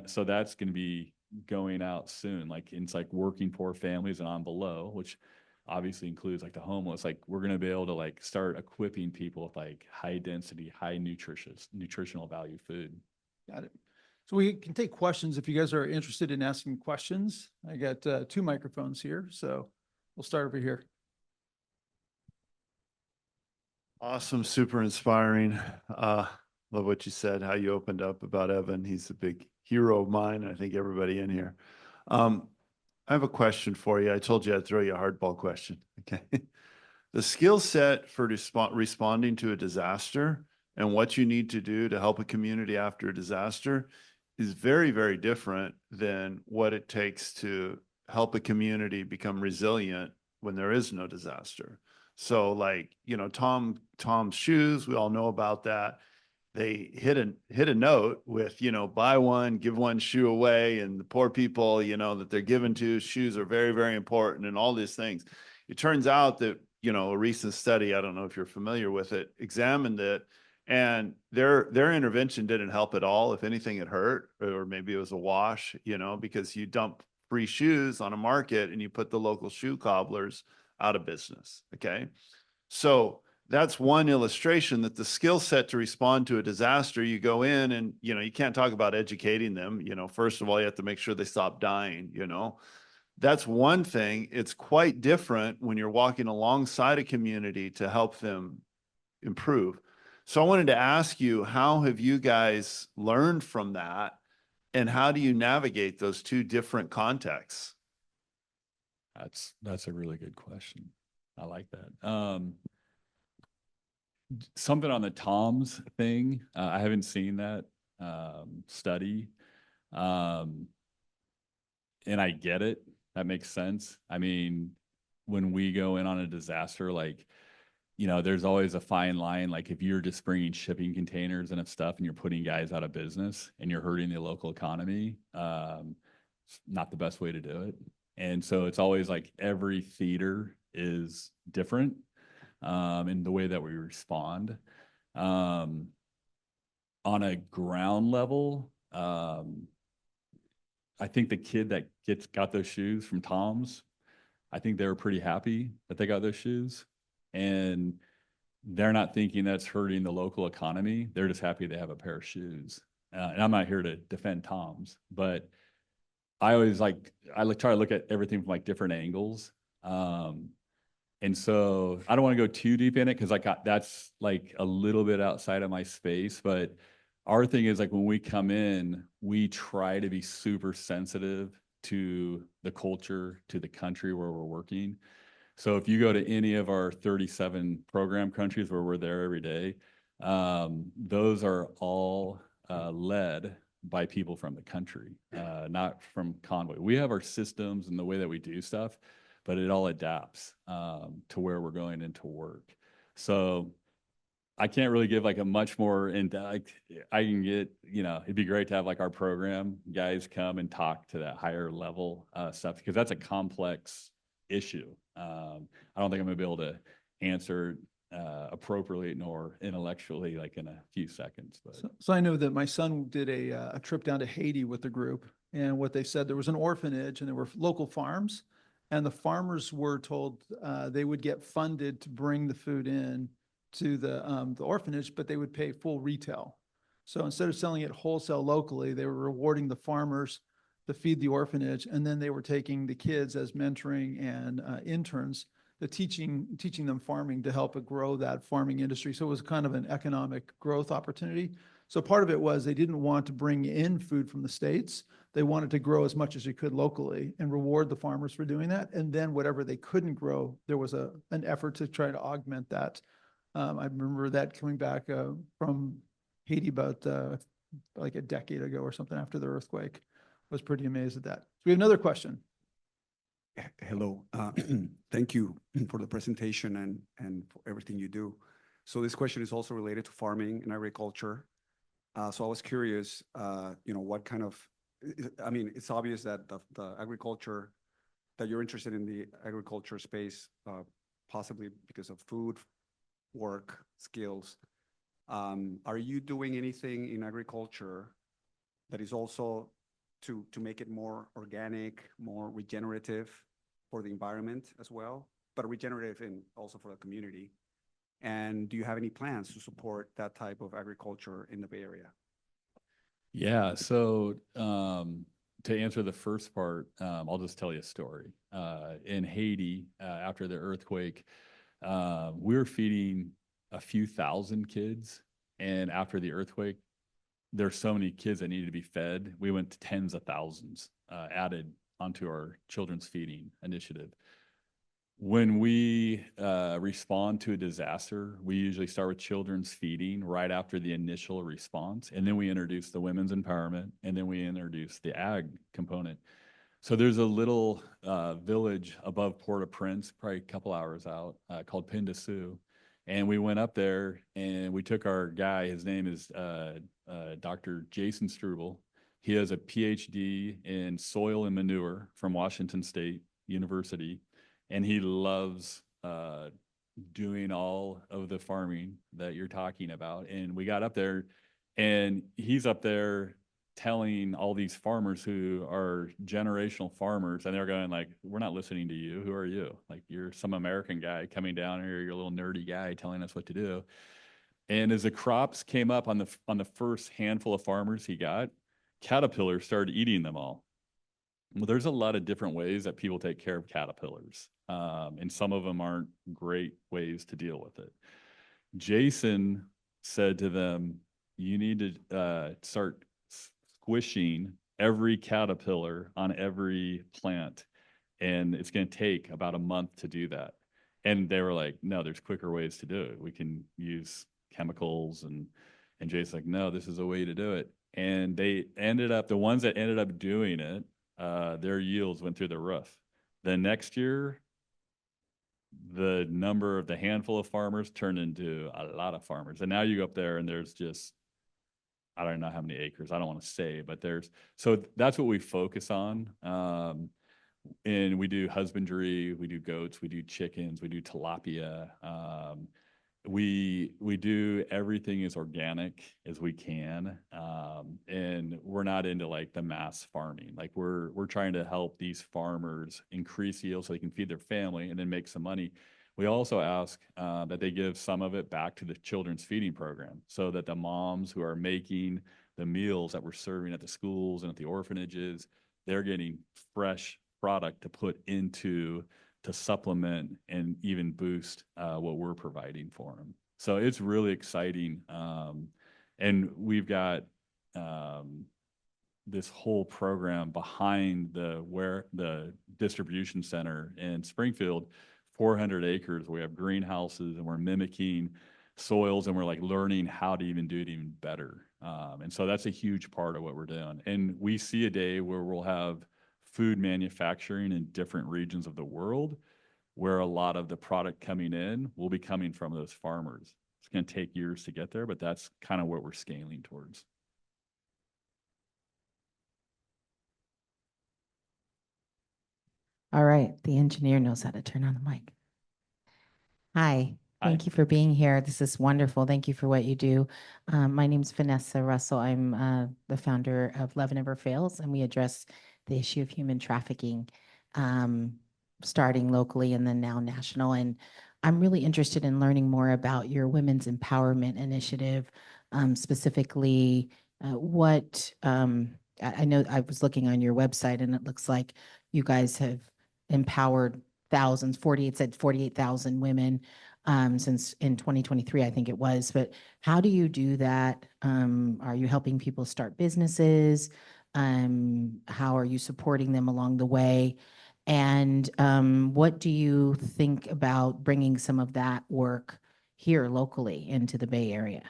So that's going to be going out soon. Like it's like working poor families and on below, which obviously includes like the homeless. Like we're going to be able to like start equipping people with like high density, high nutritional value food. Got it. So we can take questions if you guys are interested in asking questions. I got 2 microphones here, so we'll start over here. Awesome, super inspiring. Love what you said, how you opened up about Evan. He's a big hero of mine. I think everybody in here. I have a question for you. I told you I'd throw you a hardball question. Okay. The skill set for responding to a disaster and what you need to do to help a community after a disaster is very, very different than what it takes to help a community become resilient when there is no disaster. So like, Tom's shoes, we all know about that. They hit a note with, buy one, give one shoe away. And the poor people, that they're given to, shoes are very, very important and all these things. It turns out that, a recent study, I don't know if you're familiar with it, examined it, and their intervention didn't help at all. If anything, it hurt, or maybe it was a wash, because you dump free shoes on a market and you put the local shoe cobblers out of business. Okay. So that's one illustration that the skill set to respond to a disaster, you go in and, you can't talk about educating them. First of all, you have to make sure they stop dying, That's one thing. It's quite different when you're walking alongside a community to help them improve. So I wanted to ask you, how have you guys learned from that? And how do you navigate those two different contexts? That's a really good question. I like that. Something on the Toms thing. I haven't seen that study. And I get it. That makes sense. I mean, when we go in on a disaster, like, there's always a fine line. Like if you're just bringing shipping containers and stuff and you're putting guys out of business and you're hurting the local economy, it's not the best way to do it. And so it's always like every theater is different in the way that we respond. On a ground level, I think the kid that got those shoes from Tom's, I think they were pretty happy that they got those shoes. And they're not thinking that's hurting the local economy. They're just happy they have a pair of shoes. And I'm not here to defend Tom's, but I try to look at everything from like different angles. And so I don't want to go too deep in it because that's like a little bit outside of my space. But our thing is like when we come in, we try to be super sensitive to the culture, to the country where we're working. So if you go to any of our 37 program countries where we're there every day, those are all led by people from the country, not from Convoy. We have our systems and the way that we do stuff, but it all adapts to where we're going into work. So I can't really give like a much more like I can get, it'd be great to have like our program guys come and talk to that higher level stuff because that's a complex issue. I don't think I'm gonna be able to answer appropriately nor intellectually like in a few seconds. But So I know that my son did a trip down to Haiti with the group, and what they said, there was an orphanage and there were local farms, and the farmers were told they would get funded to bring the food in to the orphanage, but they would pay full retail. So instead of selling it wholesale locally, they were rewarding the farmers to feed the orphanage, and then they were taking the kids as mentoring and interns, teaching them farming to help it grow that farming industry. So it was kind of an economic growth opportunity. So part of it was they didn't want to bring in food from the States. They wanted to grow as much as you could locally and reward the farmers for doing that. And then whatever they couldn't grow, there was an effort to try to augment that. I remember that coming back from Haiti about like a decade ago or something after the earthquake. I was pretty amazed at that. So we have another question. Hello. Thank you for the presentation and for everything you do. So this question is also related to farming and agriculture. So I was curious, what kind of, I mean, it's obvious that the agriculture, that you're interested in the agriculture space, possibly because of food, work, skills. Are you doing anything in agriculture that is also to make it more organic, more regenerative for the environment as well, but regenerative and also for the community? And do you have any plans to support that type of agriculture in the Bay Area? yeah, so to answer the first part, I'll just tell you a story. In Haiti, after the earthquake, we were feeding a few thousand kids. And after the earthquake, there's so many kids that needed to be fed. We went to tens of thousands added onto our children's feeding initiative. When we respond to a disaster, we usually start with children's feeding right after the initial response. And then we introduce the women's empowerment, and then we introduce the ag component. So there's a little village above Port-au-Prince, probably a couple hours out, called Pindasou. And we went up there and we took our guy, his name is Dr. Jason Struble. He has a PhD in soil and manure from Washington State University. And he loves doing all of the farming that you're talking about. And we got up there and he's up there telling all these farmers who are generational farmers, and they're going like, we're not listening to you. Who are you? Like, you're some American guy coming down here, you're a little nerdy guy telling us what to do. And as the crops came up on the first handful of farmers he got, caterpillars started eating them all. Well, there's a lot of different ways that people take care of caterpillars. And some of them aren't great ways to deal with it. Jason said to them, you need to start squishing every caterpillar on every plant. And it's going to take about a month to do that. And they were like, no, there's quicker ways to do it. We can use chemicals. And Jason's like, no, this is a way to do it. And they ended up, the ones that ended up doing it, their yields went through the roof. The next year, the number of the handful of farmers turned into a lot of farmers. And now you go up there and there's just, I don't know how many acres, I don't want to say, but so that's what we focus on. And we do husbandry, we do goats, we do chickens, we do tilapia. We do everything as organic as we can. And we're not into like the mass farming. Like we're trying to help these farmers increase yield so they can feed their family and then make some money. We also ask that they give some of it back to the children's feeding program so that the moms who are making the meals that we're serving at the schools and at the orphanages, they're getting fresh product to put into to supplement and even boost what we're providing for them. So it's really exciting. And we've got this whole program behind the distribution center in Springfield, 400 acres. We have greenhouses and we're mimicking soils and we're like learning how to even do it even better. And so that's a huge part of what we're doing. And we see a day where we'll have food manufacturing in different regions of the world where a lot of the product coming in will be coming from those farmers. It's going to take years to get there, but that's kind of what we're scaling towards. All right, the engineer knows how to turn on the mic. Hi, thank you for being here. This is wonderful. Thank you for what you do. My name's Vanessa Russell. I'm the founder of Love Never Fails, and we address the issue of human trafficking, starting locally and then now national. And I'm really interested in learning more about your women's empowerment initiative, specifically what I know I was looking on your website and it looks like you guys have empowered thousands, 48,000 women since in 2023, I think it was. But how do you do that? Are you helping people start businesses? How are you supporting them along the way? And what do you think about bringing some of that work here locally into the Bay Area?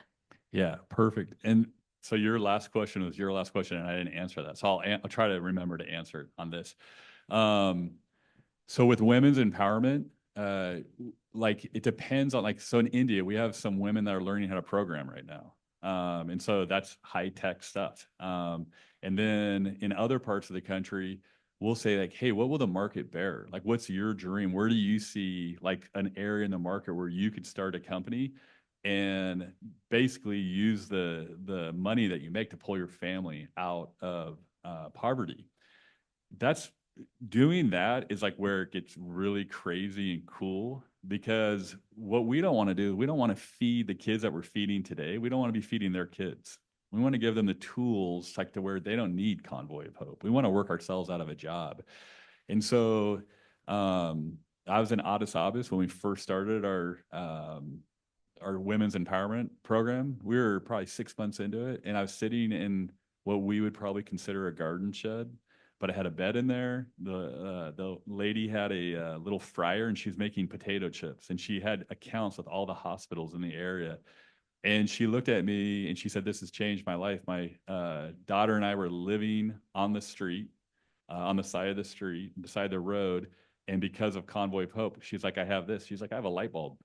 Yeah, perfect. And so your last question was your last question, and I didn't answer that. So I'll try to remember to answer it on this. So with women's empowerment, like it depends on so in India, we have some women that are learning how to program right now. And so that's high tech stuff. And then in other parts of the country, we'll say like, hey, what will the market bear? Like, what's your dream? Where do you see like an area in the market where you could start a company and basically use the money that you make to pull your family out of poverty? Doing that is like where it gets really crazy and cool, because what we don't want to do, we don't want to feed the kids that we're feeding today. We don't want to be feeding their kids. We want to give them the tools like to where they don't need Convoy of Hope. We want to work ourselves out of a job. And so I was in Addis Ababa when we first started our women's empowerment program. We were probably 6 months into it, and I was sitting in what we would probably consider a garden shed, but I had a bed in there. The lady had a little fryer, and she was making potato chips, and she had accounts with all the hospitals in the area. And she looked at me and she said, "This has changed my life. My daughter and I were living on the street, on the side of the street, beside the road. And because of Convoy of Hope, she's like, I have this. She's like, I have a light bulb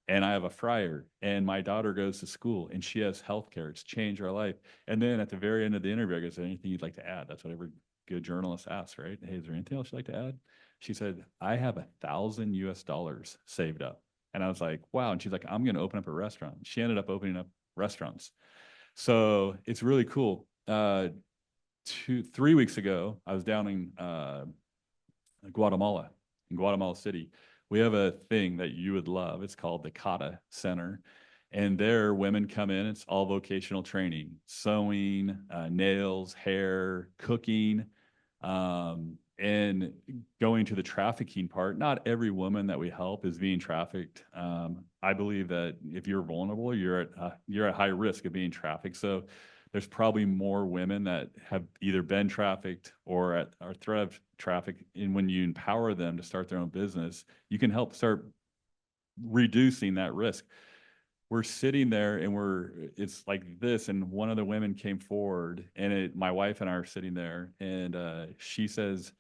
and I have a fryer, and my daughter goes to school and she has healthcare. It's changed our life." And then at the very end of the interview, I go, "Is there anything you'd like to add?" That's what every good journalist asks, right? "Hey, is there anything else you'd like to add?" She said, "I have $1,000 saved up." And I was like, wow. And she's like, "I'm going to open up a restaurant." She ended up opening up restaurants. So it's really cool. 3 weeks ago, I was down in Guatemala, in Guatemala City. We have a thing that you would love. It's called the Kata Center. And there, women come in. It's all vocational training: sewing, nails, hair, cooking, and going to the trafficking part. Not every woman that we help is being trafficked. I believe that if you're vulnerable, you're at high risk of being trafficked. So there's probably more women that have either been trafficked or are threat of traffic. And when you empower them to start their own business, you can help start reducing that risk. We're sitting there and it's like this, and one of the women came forward, and my wife and I are sitting there, and she says,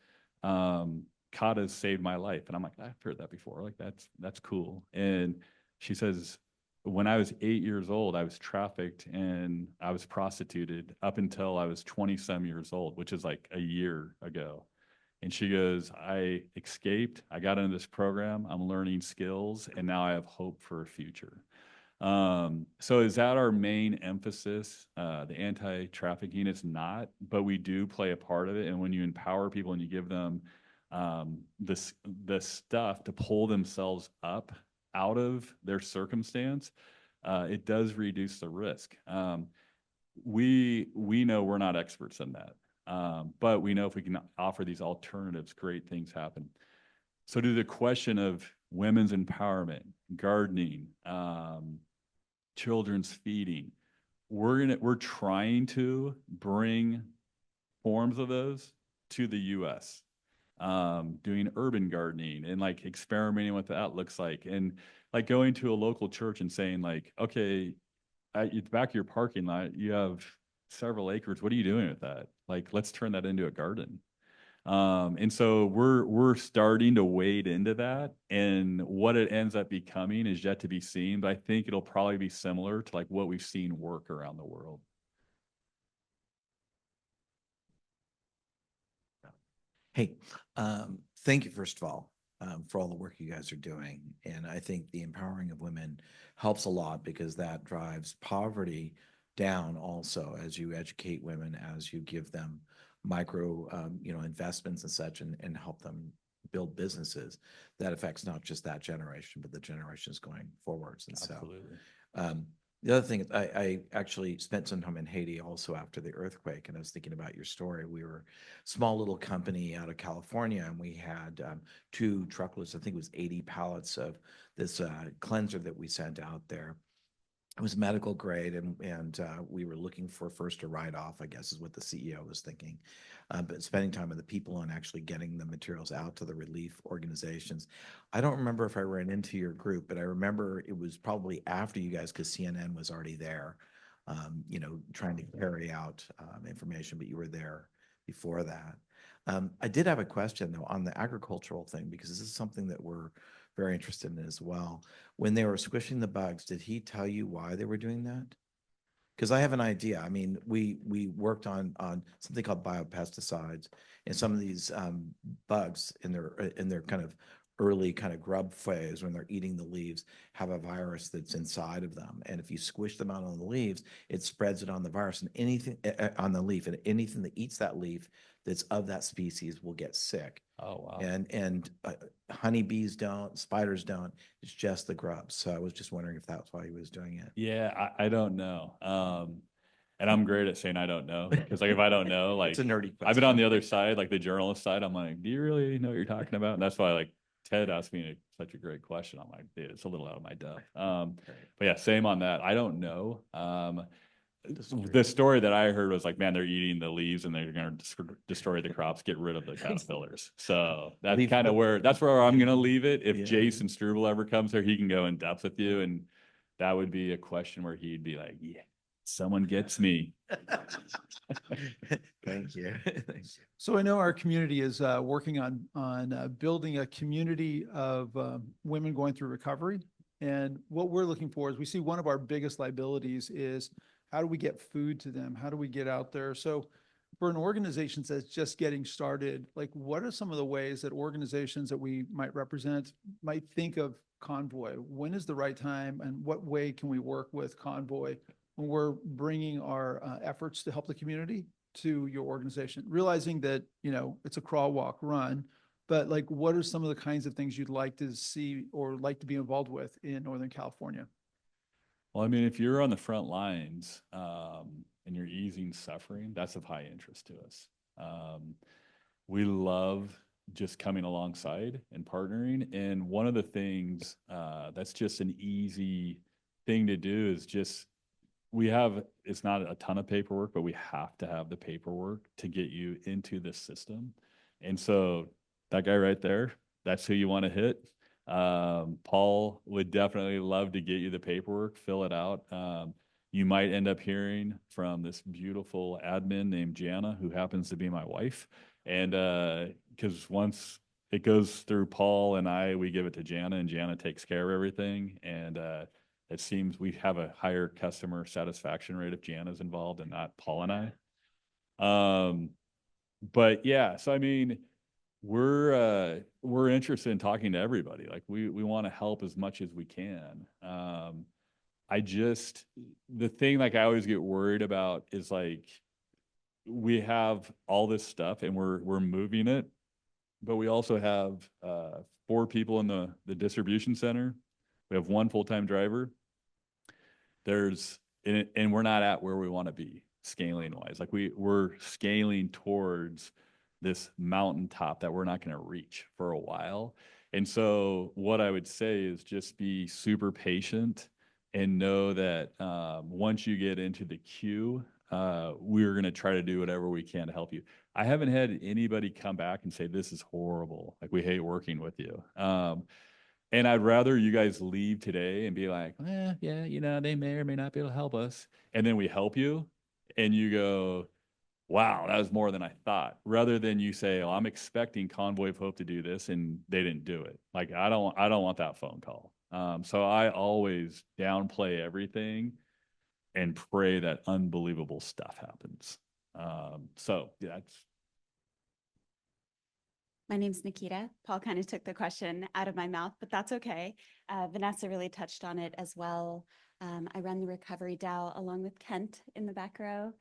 "Kata's saved my life." And I'm like, "I've heard that before. Like, that's cool." And she says, "When I was 8 years old, I was trafficked and I was prostituted up until I was 20-some years old, which is like a year ago." And she goes, "I escaped. I got into this program. I'm learning skills, and now I have hope for a future." So is that our main emphasis? The anti-trafficking is not, but we do play a part of it. And when you empower people and you give them the stuff to pull themselves up out of their circumstance, it does reduce the risk. We know we're not experts in that, but we know if we can offer these alternatives, great things happen. So to the question of women's empowerment, gardening, children's feeding, we're trying to bring forms of those to the U.S. Doing urban gardening and like experimenting with what that looks like, and like going to a local church and saying like, "Okay, at the back of your parking lot, you have several acres. What are you doing with that? Like, let's turn that into a garden." And so we're starting to wade into that, and what it ends up becoming is yet to be seen. But I think it'll probably be similar to like what we've seen work around the world. Hey, thank you, first of all, for all the work you guys are doing. And I think the empowering of women helps a lot because that drives poverty down also as you educate women, as you give them micro, investments and such, and help them build businesses. That affects not just that generation, but the generations going forwards. And Absolutely. so, the other thing is I actually spent some time in Haiti also after the earthquake, and I was thinking about your story. We were a small little company out of California, and we had 2 truckloads, I think it was 80 pallets of this cleanser that we sent out there. It was medical grade, and we were looking for first to write off, I guess is what the CEO was thinking. But spending time with the people and actually getting the materials out to the relief organizations. I don't remember if I ran into your group, but I remember it was probably after you guys, because CNN was already there, trying to carry out information, but you were there before that. I did have a question, though, on the agricultural thing, because this is something that we're very interested in as well. When they were squishing the bugs, did he tell you why they were doing that? Because I have an idea. I mean, we worked on something called biopesticides, and some of these bugs in their kind of early kind of grub phase, when they're eating the leaves, have a virus that's inside of them. And if you squish them out on the leaves, it spreads it on the virus, and anything on the leaf, and anything that eats that leaf that's of that species will get sick. Oh, wow. And honeybees don't, spiders don't. It's just the grubs. So I was just wondering if that's why he was doing it. Yeah, I don't know. And I'm great at saying I don't know, because like if I don't know, like It's a nerdy I've been on question. the other side, like the journalist side. I'm like, do you really know what you're talking about? And that's why like Ted asked me such a great question. I'm like, dude, it's a little out of my depth. But yeah, same on that. I don't know. The story that I heard was like, man, they're eating the leaves and they're going to destroy the crops, get rid of the caterpillars. So that's Leave kind of the- that's where I'm going to leave it. If Yeah. Jason Struble ever comes here, he can go in depth with you. And that would be a question where he'd be like, yeah, someone gets me. Thank you. Thank you. So I know our community is working on building a community of women going through recovery. And what we're looking for is we see one of our biggest liabilities is how do we get food to them? How do we get out there? So for an organization that's just getting started, like what are some of the ways that organizations that we might represent might think of Convoy? When is the right time and what way can we work with Convoy when we're bringing our efforts to help the community to your organization, realizing that, you know, it's a crawl, walk, run, but like, what are some of the kinds of things you'd like to see or like to be involved with in Northern California? Well, I mean, if you're on the front lines and you're easing suffering, that's of high interest to us. We love just coming alongside and partnering. And one of the things that's just an easy thing to do is just, it's not a ton of paperwork, but we have to have the paperwork to get you into this system. And so that guy right there, that's who you want to hit. Paul would definitely love to get you the paperwork, fill it out. You might end up hearing from this beautiful admin named Jana, who happens to be my wife. And because once it goes through Paul and I, we give it to Jana, and Jana takes care of everything. And it seems we have a higher customer satisfaction rate if Jana's involved and not Paul and I. But yeah, so I mean, we're interested in talking to everybody. Like we want to help as much as we can. The thing like I always get worried about is like we have all this stuff and we're moving it, but we also have 4 people in the distribution center. We have 1 full-time driver. And we're not at where we want to be scaling wise. Like we're scaling towards this mountaintop that we're not going to reach for a while. And so what I would say is just be super patient and know that once you get into the queue, we're going to try to do whatever we can to help you. I haven't had anybody come back and say, this is horrible. Like we hate working with you. And I'd rather you guys leave today and be like, yeah, you know, they may or may not be able to help us. And then we help you and you go, wow, that was more than I thought. Rather than you say, oh, I'm expecting Convoy of Hope to do this and they didn't do it. Like, I don't want that phone call. So I always downplay everything and pray that unbelievable stuff happens. So yeah, My name's Nikita. Paul kind of took the question out of my mouth, but that's okay. Vanessa really touched on it as well. I run the Recovery DAO along with Kent in the back row.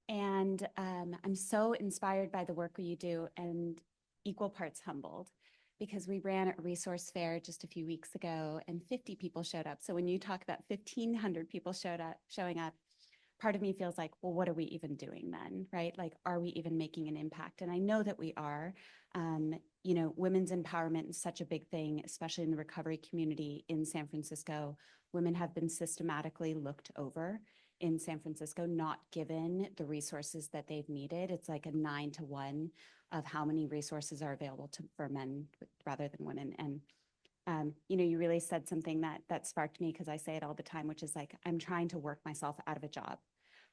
And I'm so inspired by the work you do and equal parts humbled because we ran a resource fair just a few weeks ago and 50 people showed up. So when you talk about 1,500 people showing up, part of me feels like, well, what are we even doing then, right? Like, are we even making an impact? And I know that we are. You know, women's empowerment is such a big thing, especially in the recovery community in San Francisco. Women have been systematically looked over in San Francisco, not given the resources that they've needed. It's like a 9-to-1 of how many resources are available for men rather than women. And you know, you really said something that sparked me because I say it all the time, which is like, I'm trying to work myself out of a job.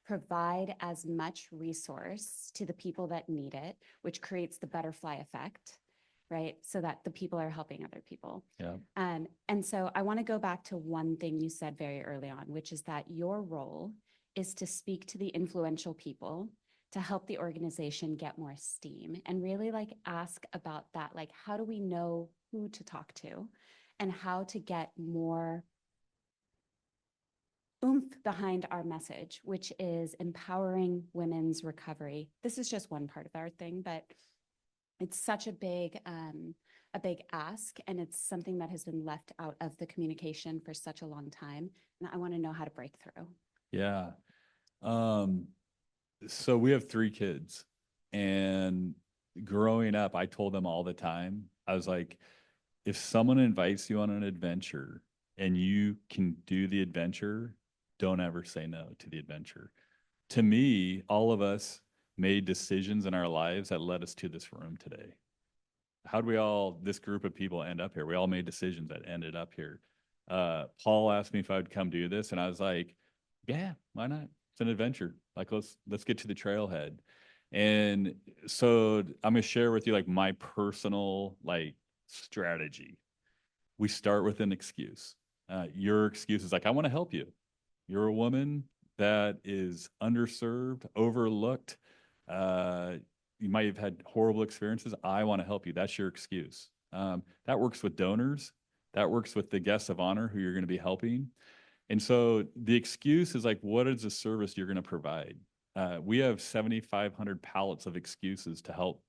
Provide as much resource to the people that need it, which creates the butterfly effect, right? So that the people are helping other people. yeah. And so I want to go back to one thing you said very early on, which is that your role is to speak to the influential people to help the organization get more steam and really like ask about that. Like, how do we know who to talk to and how to get more oomph behind our message, which is empowering women's recovery. This is just one part of our thing, but it's such a big ask, and it's something that has been left out of the communication for such a long time. And I want to know how to break through. Yeah. So we have 3 kids, and growing up, I told them all the time, I was like, if someone invites you on an adventure and you can do the adventure, don't ever say no to the adventure. To me, all of us made decisions in our lives that led us to this room today. How do we all, this group of people, end up here? We all made decisions that ended up here. Paul asked me if I would come do this, and I was like, yeah, why not? It's an adventure. Like, let's get to the trailhead. And so I'm gonna share with you like my personal like strategy. We start with an excuse. Your excuse is like, I want to help you. You're a woman that is underserved, overlooked. You might have had horrible experiences. I want to help you. That's your excuse. That works with donors. That works with the guests of honor who you're going to be helping. And so the excuse is like, what is the service you're going to provide? We have 7,500 pallets of excuses to help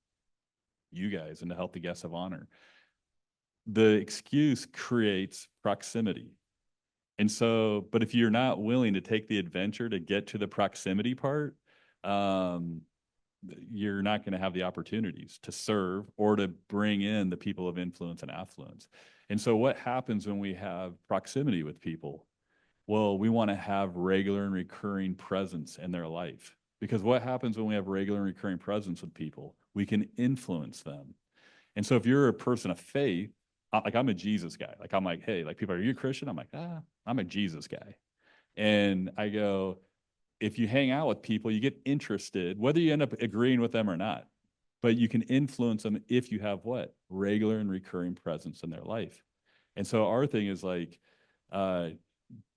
you guys and to help the guests of honor. The excuse creates proximity. And so, but if you're not willing to take the adventure to get to the proximity part, you're not going to have the opportunities to serve or to bring in the people of influence and affluence. And so what happens when we have proximity with people? Well, we want to have regular and recurring presence in their life. Because what happens when we have regular and recurring presence with people? We can influence them. And so if you're a person of faith, like I'm a Jesus guy. Like I'm like, hey, like people are you a Christian? I'm like, I'm a Jesus guy. And I go, if you hang out with people, you get interested, whether you end up agreeing with them or not, but you can influence them if you have what? Regular and recurring presence in their life. And so our thing is like,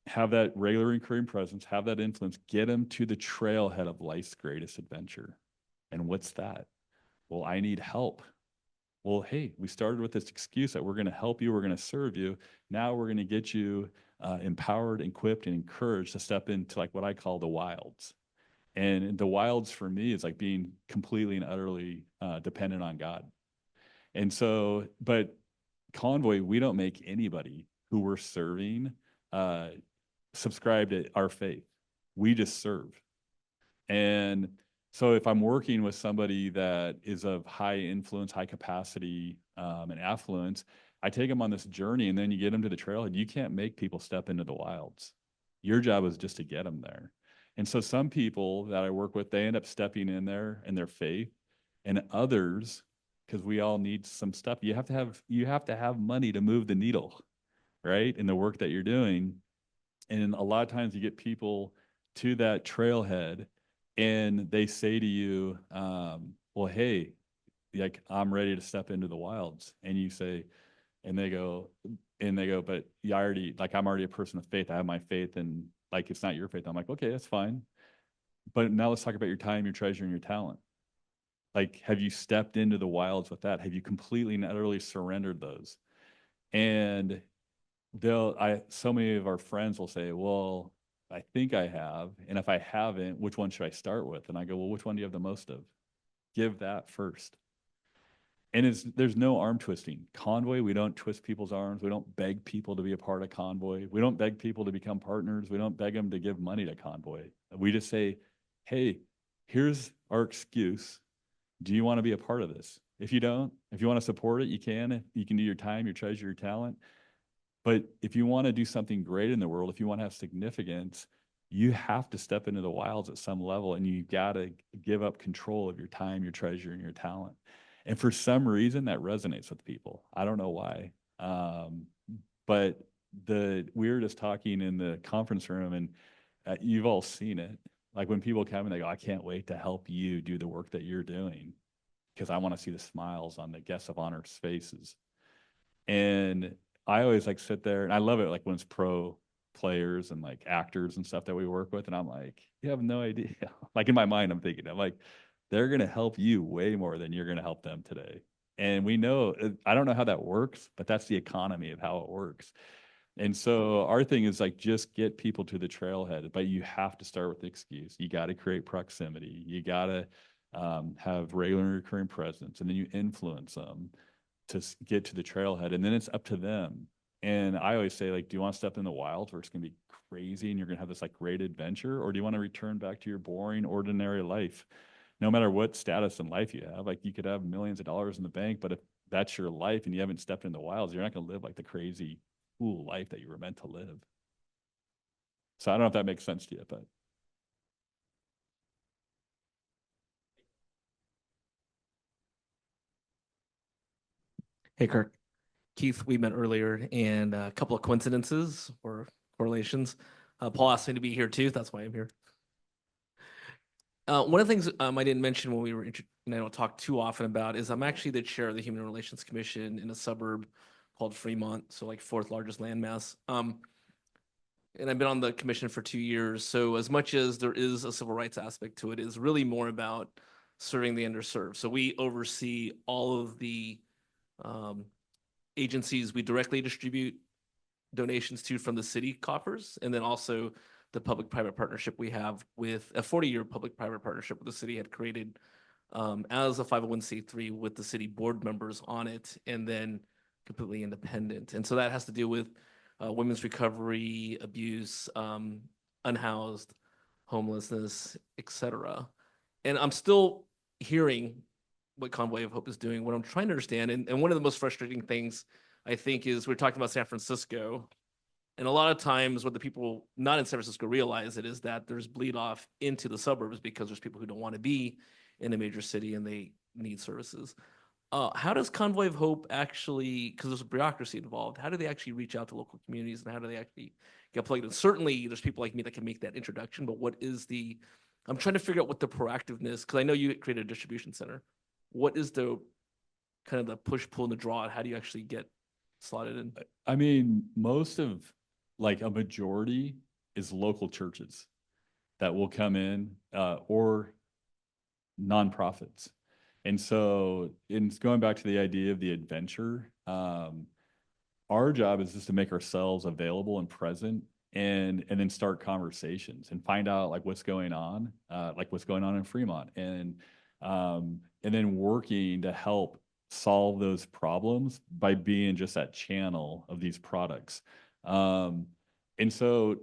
have that regular recurring presence, have that influence, get them to the trailhead of life's greatest adventure. And what's that? Well, I need help. Well, hey, we started with this excuse that we're going to help you, we're going to serve you. Now we're going to get you empowered, equipped, and encouraged to step into like what I call the wilds. And the wilds for me is like being completely and utterly dependent on God. And so, but Convoy, we don't make anybody who we're serving subscribe to our faith. We just serve. And so if I'm working with somebody that is of high influence, high capacity, and affluence, I take them on this journey and then you get them to the trailhead. You can't make people step into the wilds. Your job is just to get them there. And so some people that I work with, they end up stepping in there in their faith, and others, because we all need some stuff. You have to have money to move the needle, right? In the work that you're doing. And a lot of times you get people to that trailhead and they say to you, well, hey, like I'm ready to step into the wilds. And you say, and they go, but you already, like, I'm already a person of faith. I have my faith, and like, it's not your faith. I'm like, okay, that's fine. But now let's talk about your time, your treasure, and your talent. Like, have you stepped into the wilds with that? Have you completely and utterly surrendered those? And so many of our friends will say, well, I think I have. And if I haven't, which one should I start with? And I go, well, which one do you have the most of? Give that first. And there's no arm twisting. Convoy, we don't twist people's arms. We don't beg people to be a part of Convoy. We don't beg people to become partners. We don't beg them to give money to Convoy. We just say, hey, here's our excuse. Do you want to be a part of this? If you don't, if you want to support it, you can. You can do your time, your treasure, your talent. But if you want to do something great in the world, if you want to have significance, you have to step into the wilds at some level, and you got to give up control of your time, your treasure, and your talent. And for some reason, that resonates with people. I don't know why. But we were just talking in the conference room, and you've all seen it. Like when people come and they go, I can't wait to help you do the work that you're doing because I want to see the smiles on the guests of honor's faces. And I always like sit there, and I love it like when it's pro players and like actors and stuff that we work with. And I'm like, you have no idea. Like in my mind, I'm thinking, I'm like, they're going to help you way more than you're going to help them today. And we know, I don't know how that works, but that's the economy of how it works. And so our thing is like, just get people to the trailhead, but you have to start with the excuse. You got to create proximity. You got to have regular and recurring presence, and then you influence them to get to the trailhead. And then it's up to them. And I always say, like, do you want to step in the wild where it's going to be crazy and you're going to have this like great adventure? Or do you want to return back to your boring, ordinary life? No matter what status in life you have, like you could have millions of dollars in the bank, but if that's your life and you haven't stepped in the wilds, you're not going to live like the crazy, cool life that you were meant to live. So I don't know if that makes sense to you, but. Hey, Kirk. Keith, we met earlier, and a couple of coincidences or correlations. Paul asked me to be here too. That's why I'm here. One of the things I didn't mention when we were, and I don't talk too often about, is I'm actually the chair of the Human Relations Commission in a suburb called Fremont, so like fourth largest landmass. And I've been on the commission for 2 years. So as much as there is a civil rights aspect to it, is really more about serving the underserved. So we oversee all of the agencies we directly distribute donations to from the city coffers, and then also the public-private partnership we have with a 40-year public-private partnership with the city had created as a 501c3 with the city board members on it, and then completely independent. And so that has to do with women's recovery, abuse, unhoused, homelessness, etc. And I'm still hearing what Convoy of Hope is doing. What I'm trying to understand, and one of the most frustrating things I think is we're talking about San Francisco, and a lot of times what the people not in San Francisco realize it is that there's bleed off into the suburbs because there's people who don't want to be in a major city and they need services. How does Convoy of Hope actually, because there's a bureaucracy involved, how do they actually reach out to local communities and how do they actually get plugged in? Certainly there's people like me that can make that introduction, but what is I'm trying to figure out what the proactiveness, because I know you created a distribution center. What is the kind of the push, pull, and the draw? How do you actually get slotted in? I mean, most of like a majority is local churches that will come in or nonprofits. And so it's going back to the idea of the adventure. Our job is just to make ourselves available and present and then start conversations and find out like what's going on in Fremont and then working to help solve those problems by being just that channel of these products. And so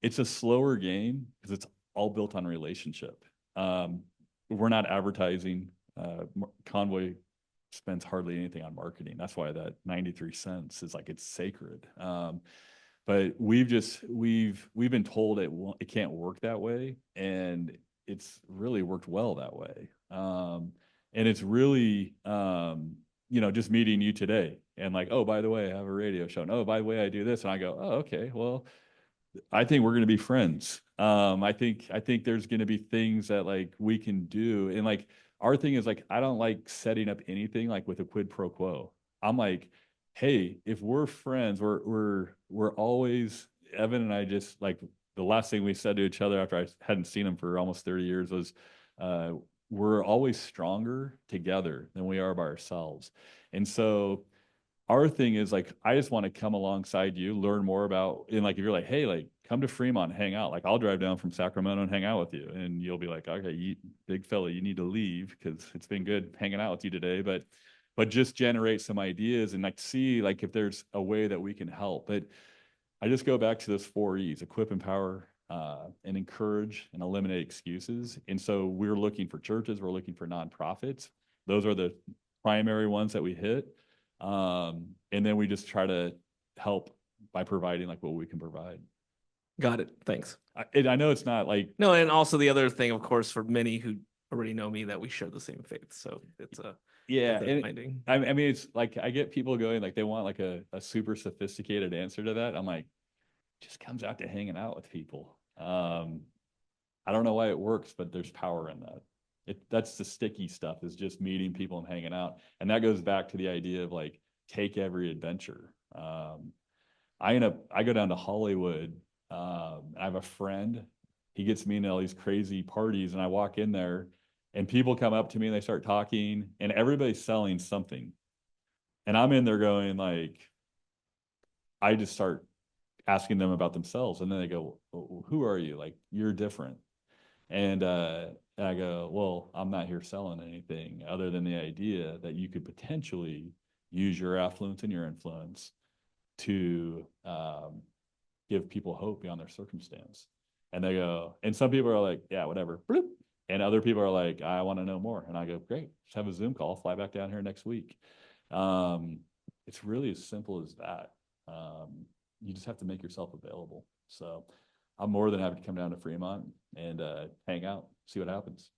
it's a slower game because it's all built on relationship. We're not advertising. Convoy spends hardly anything on marketing. That's why that 93 cents is like, it's sacred. But we've been told it can't work that way. And it's really worked well that way. And it's really, just meeting you today and like, oh, by the way, I have a radio show. And, oh, by the way, I do this. And I go, oh, okay, well, I think we're going to be friends. I think there's going to be things that like we can do. And like, our thing is like, I don't like setting up anything like with a quid pro quo. I'm like, hey, if we're friends, we're always, Evan and I just like the last thing we said to each other after I hadn't seen him for almost 30 years was, we're always stronger together than we are by ourselves. And so our thing is like, I just want to come alongside you, learn more about, and like, if you're like, hey, like come to Fremont, hang out, like I'll drive down from Sacramento and hang out with you. And you'll be like, okay, you big fella, you need to leave because it's been good hanging out with you today. But just generate some ideas and like see like if there's a way that we can help. But I just go back to those 4 E's: equip, empower, and encourage, and eliminate excuses. And so we're looking for churches, we're looking for nonprofits. Those are the primary ones that we hit. And then we just try to help by providing like what we can provide. Got it. Thanks. I know it's not like. No, and also the other thing, of course, for many who already know me, that we share the same faith. So it's yeah. finding. I mean, it's like I get people going like they want like a super sophisticated answer to that. I'm like, it just comes out to hanging out with people. I don't know why it works, but there's power in that. That's the sticky stuff, is just meeting people and hanging out. And that goes back to the idea of like, take every adventure. I go down to Hollywood. I have a friend, he gets me into all these crazy parties and I walk in there and people come up to me and they start talking and everybody's selling something. And I'm in there going like, I just start asking them about themselves. And then they go, who are you? Like, you're different. And I go, well, I'm not here selling anything other than the idea that you could potentially use your affluence and your influence to give people hope beyond their circumstance. And they go, and some people are like, yeah, whatever. Bloop. And other people are like, I want to know more. And I go, great, just have a Zoom call, fly back down here next week. It's really as simple as that. You just have to make yourself available. So I'm more than happy to come down to Fremont and hang out, see what happens.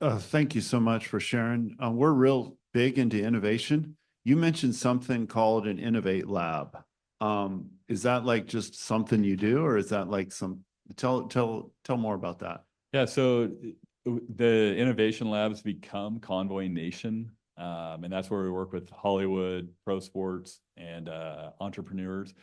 Thank you so much for sharing. We're real big into innovation. You mentioned something called an Innovate Lab. Is that like just something you do, or is that like tell more about that? Yeah, so the innovation labs become Convoy Nation. And that's where we work with Hollywood, pro sports, and entrepreneurs.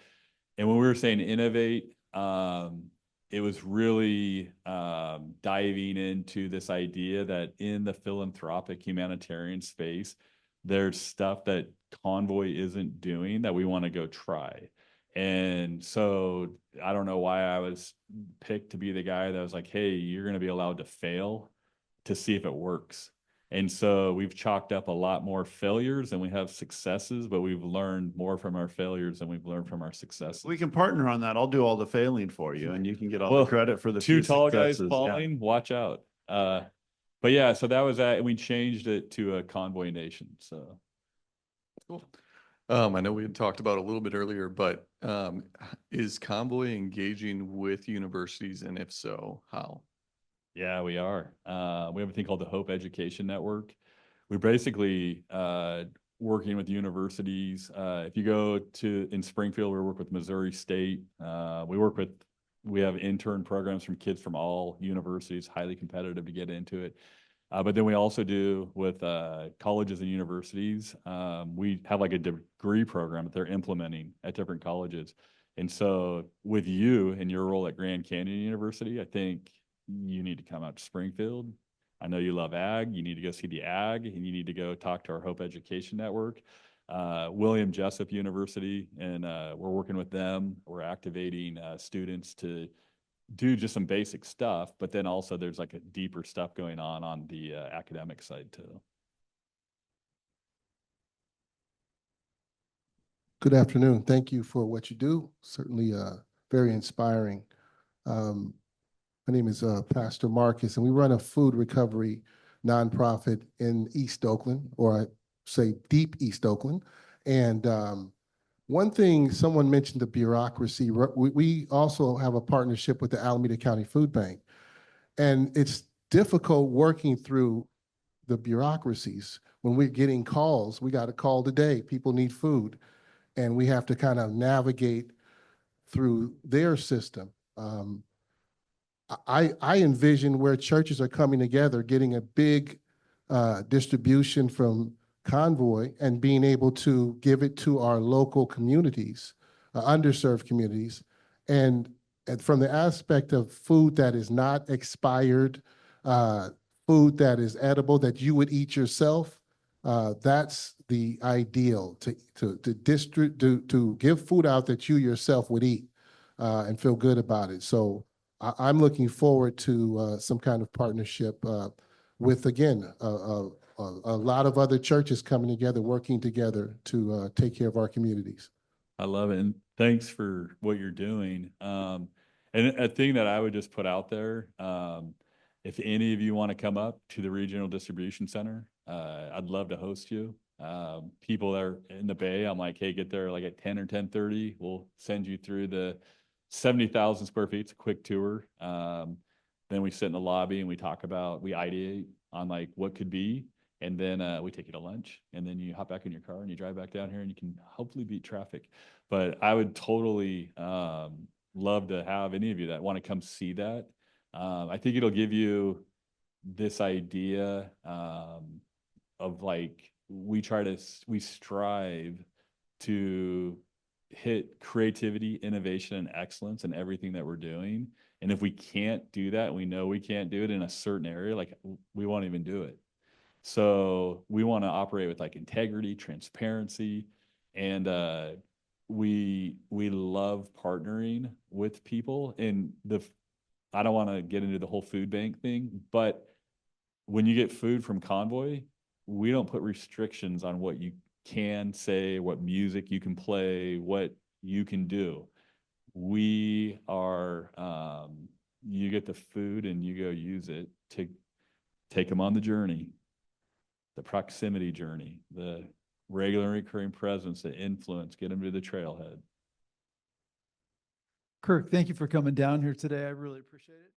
And when we were saying innovate, it was really diving into this idea that in the philanthropic humanitarian space, there's stuff that Convoy isn't doing that we want to go try. And so I don't know why I was picked to be the guy that was like, hey, you're going to be allowed to fail to see if it works. And so we've chalked up a lot more failures than we have successes, but we've learned more from our failures than we've learned from our successes. We can partner on that. I'll do all the failing for you, and you can get all Well, the credit for the two few tall guys successes. falling, watch out. But yeah, so that was that. And we changed it to a Convoy Nation. So Cool. I know we had talked about it a little bit earlier, but is Convoy engaging with universities, and if so, how? yeah, we are. We have a thing called the Hope Education Network. We're basically working with universities. If you go in Springfield, we work with Missouri State. We have intern programs from kids from all universities, highly competitive to get into it. But then we also do with colleges and universities. We have like a degree program that they're implementing at different colleges. And so with you and your role at Grand Canyon University, I think you need to come out to Springfield. I know you love ag. You need to go see the ag, and you need to go talk to our Hope Education Network. William Jessup University, and we're working with them. We're activating students to do just some basic stuff, but then also there's like a deeper stuff going on the academic side too. Good afternoon. Thank you for what you do. Certainly very inspiring. My name is Pastor Marcus, and we run a food recovery nonprofit in East Oakland, or I say deep East Oakland. And one thing, someone mentioned the bureaucracy. We also have a partnership with the Alameda County Food Bank. And it's difficult working through the bureaucracies. When we're getting calls, we got a call today, people need food. And we have to kind of navigate through their system. I envision where churches are coming together, getting a big distribution from Convoy and being able to give it to our local communities, underserved communities. And from the aspect of food that is not expired, food that is edible, that you would eat yourself, that's the ideal, to give food out that you yourself would eat and feel good about it. So I'm looking forward to some kind of partnership with, again, a lot of other churches coming together, working together to take care of our communities. I love it. And thanks for what you're doing. And a thing that I would just put out there, if any of you want to come up to the Regional Distribution Center, I'd love to host you. People that are in the Bay, I'm like, hey, get there like at 10 or 10:30. We'll send you through the 70,000 square feet. It's a quick tour. Then we sit in the lobby and we ideate on like what could be. And then we take you to lunch, and then you hop back in your car and you drive back down here, and you can hopefully beat traffic. But I would totally love to have any of you that want to come see that. I think it'll give you this idea of like, we strive to hit creativity, innovation, and excellence in everything that we're doing. And if we can't do that, we know we can't do it in a certain area, like we won't even do it. So we want to operate with like integrity, transparency, and we love partnering with people. And I don't want to get into the whole food bank thing, but when you get food from Convoy, we don't put restrictions on what you can say, what music you can play, what you can do. We are, you get the food and you go use it to take them on the journey. the proximity journey, the regular and recurring presence, the influence, get them to the trailhead. Kirk, thank you for coming down here today. I really appreciate it.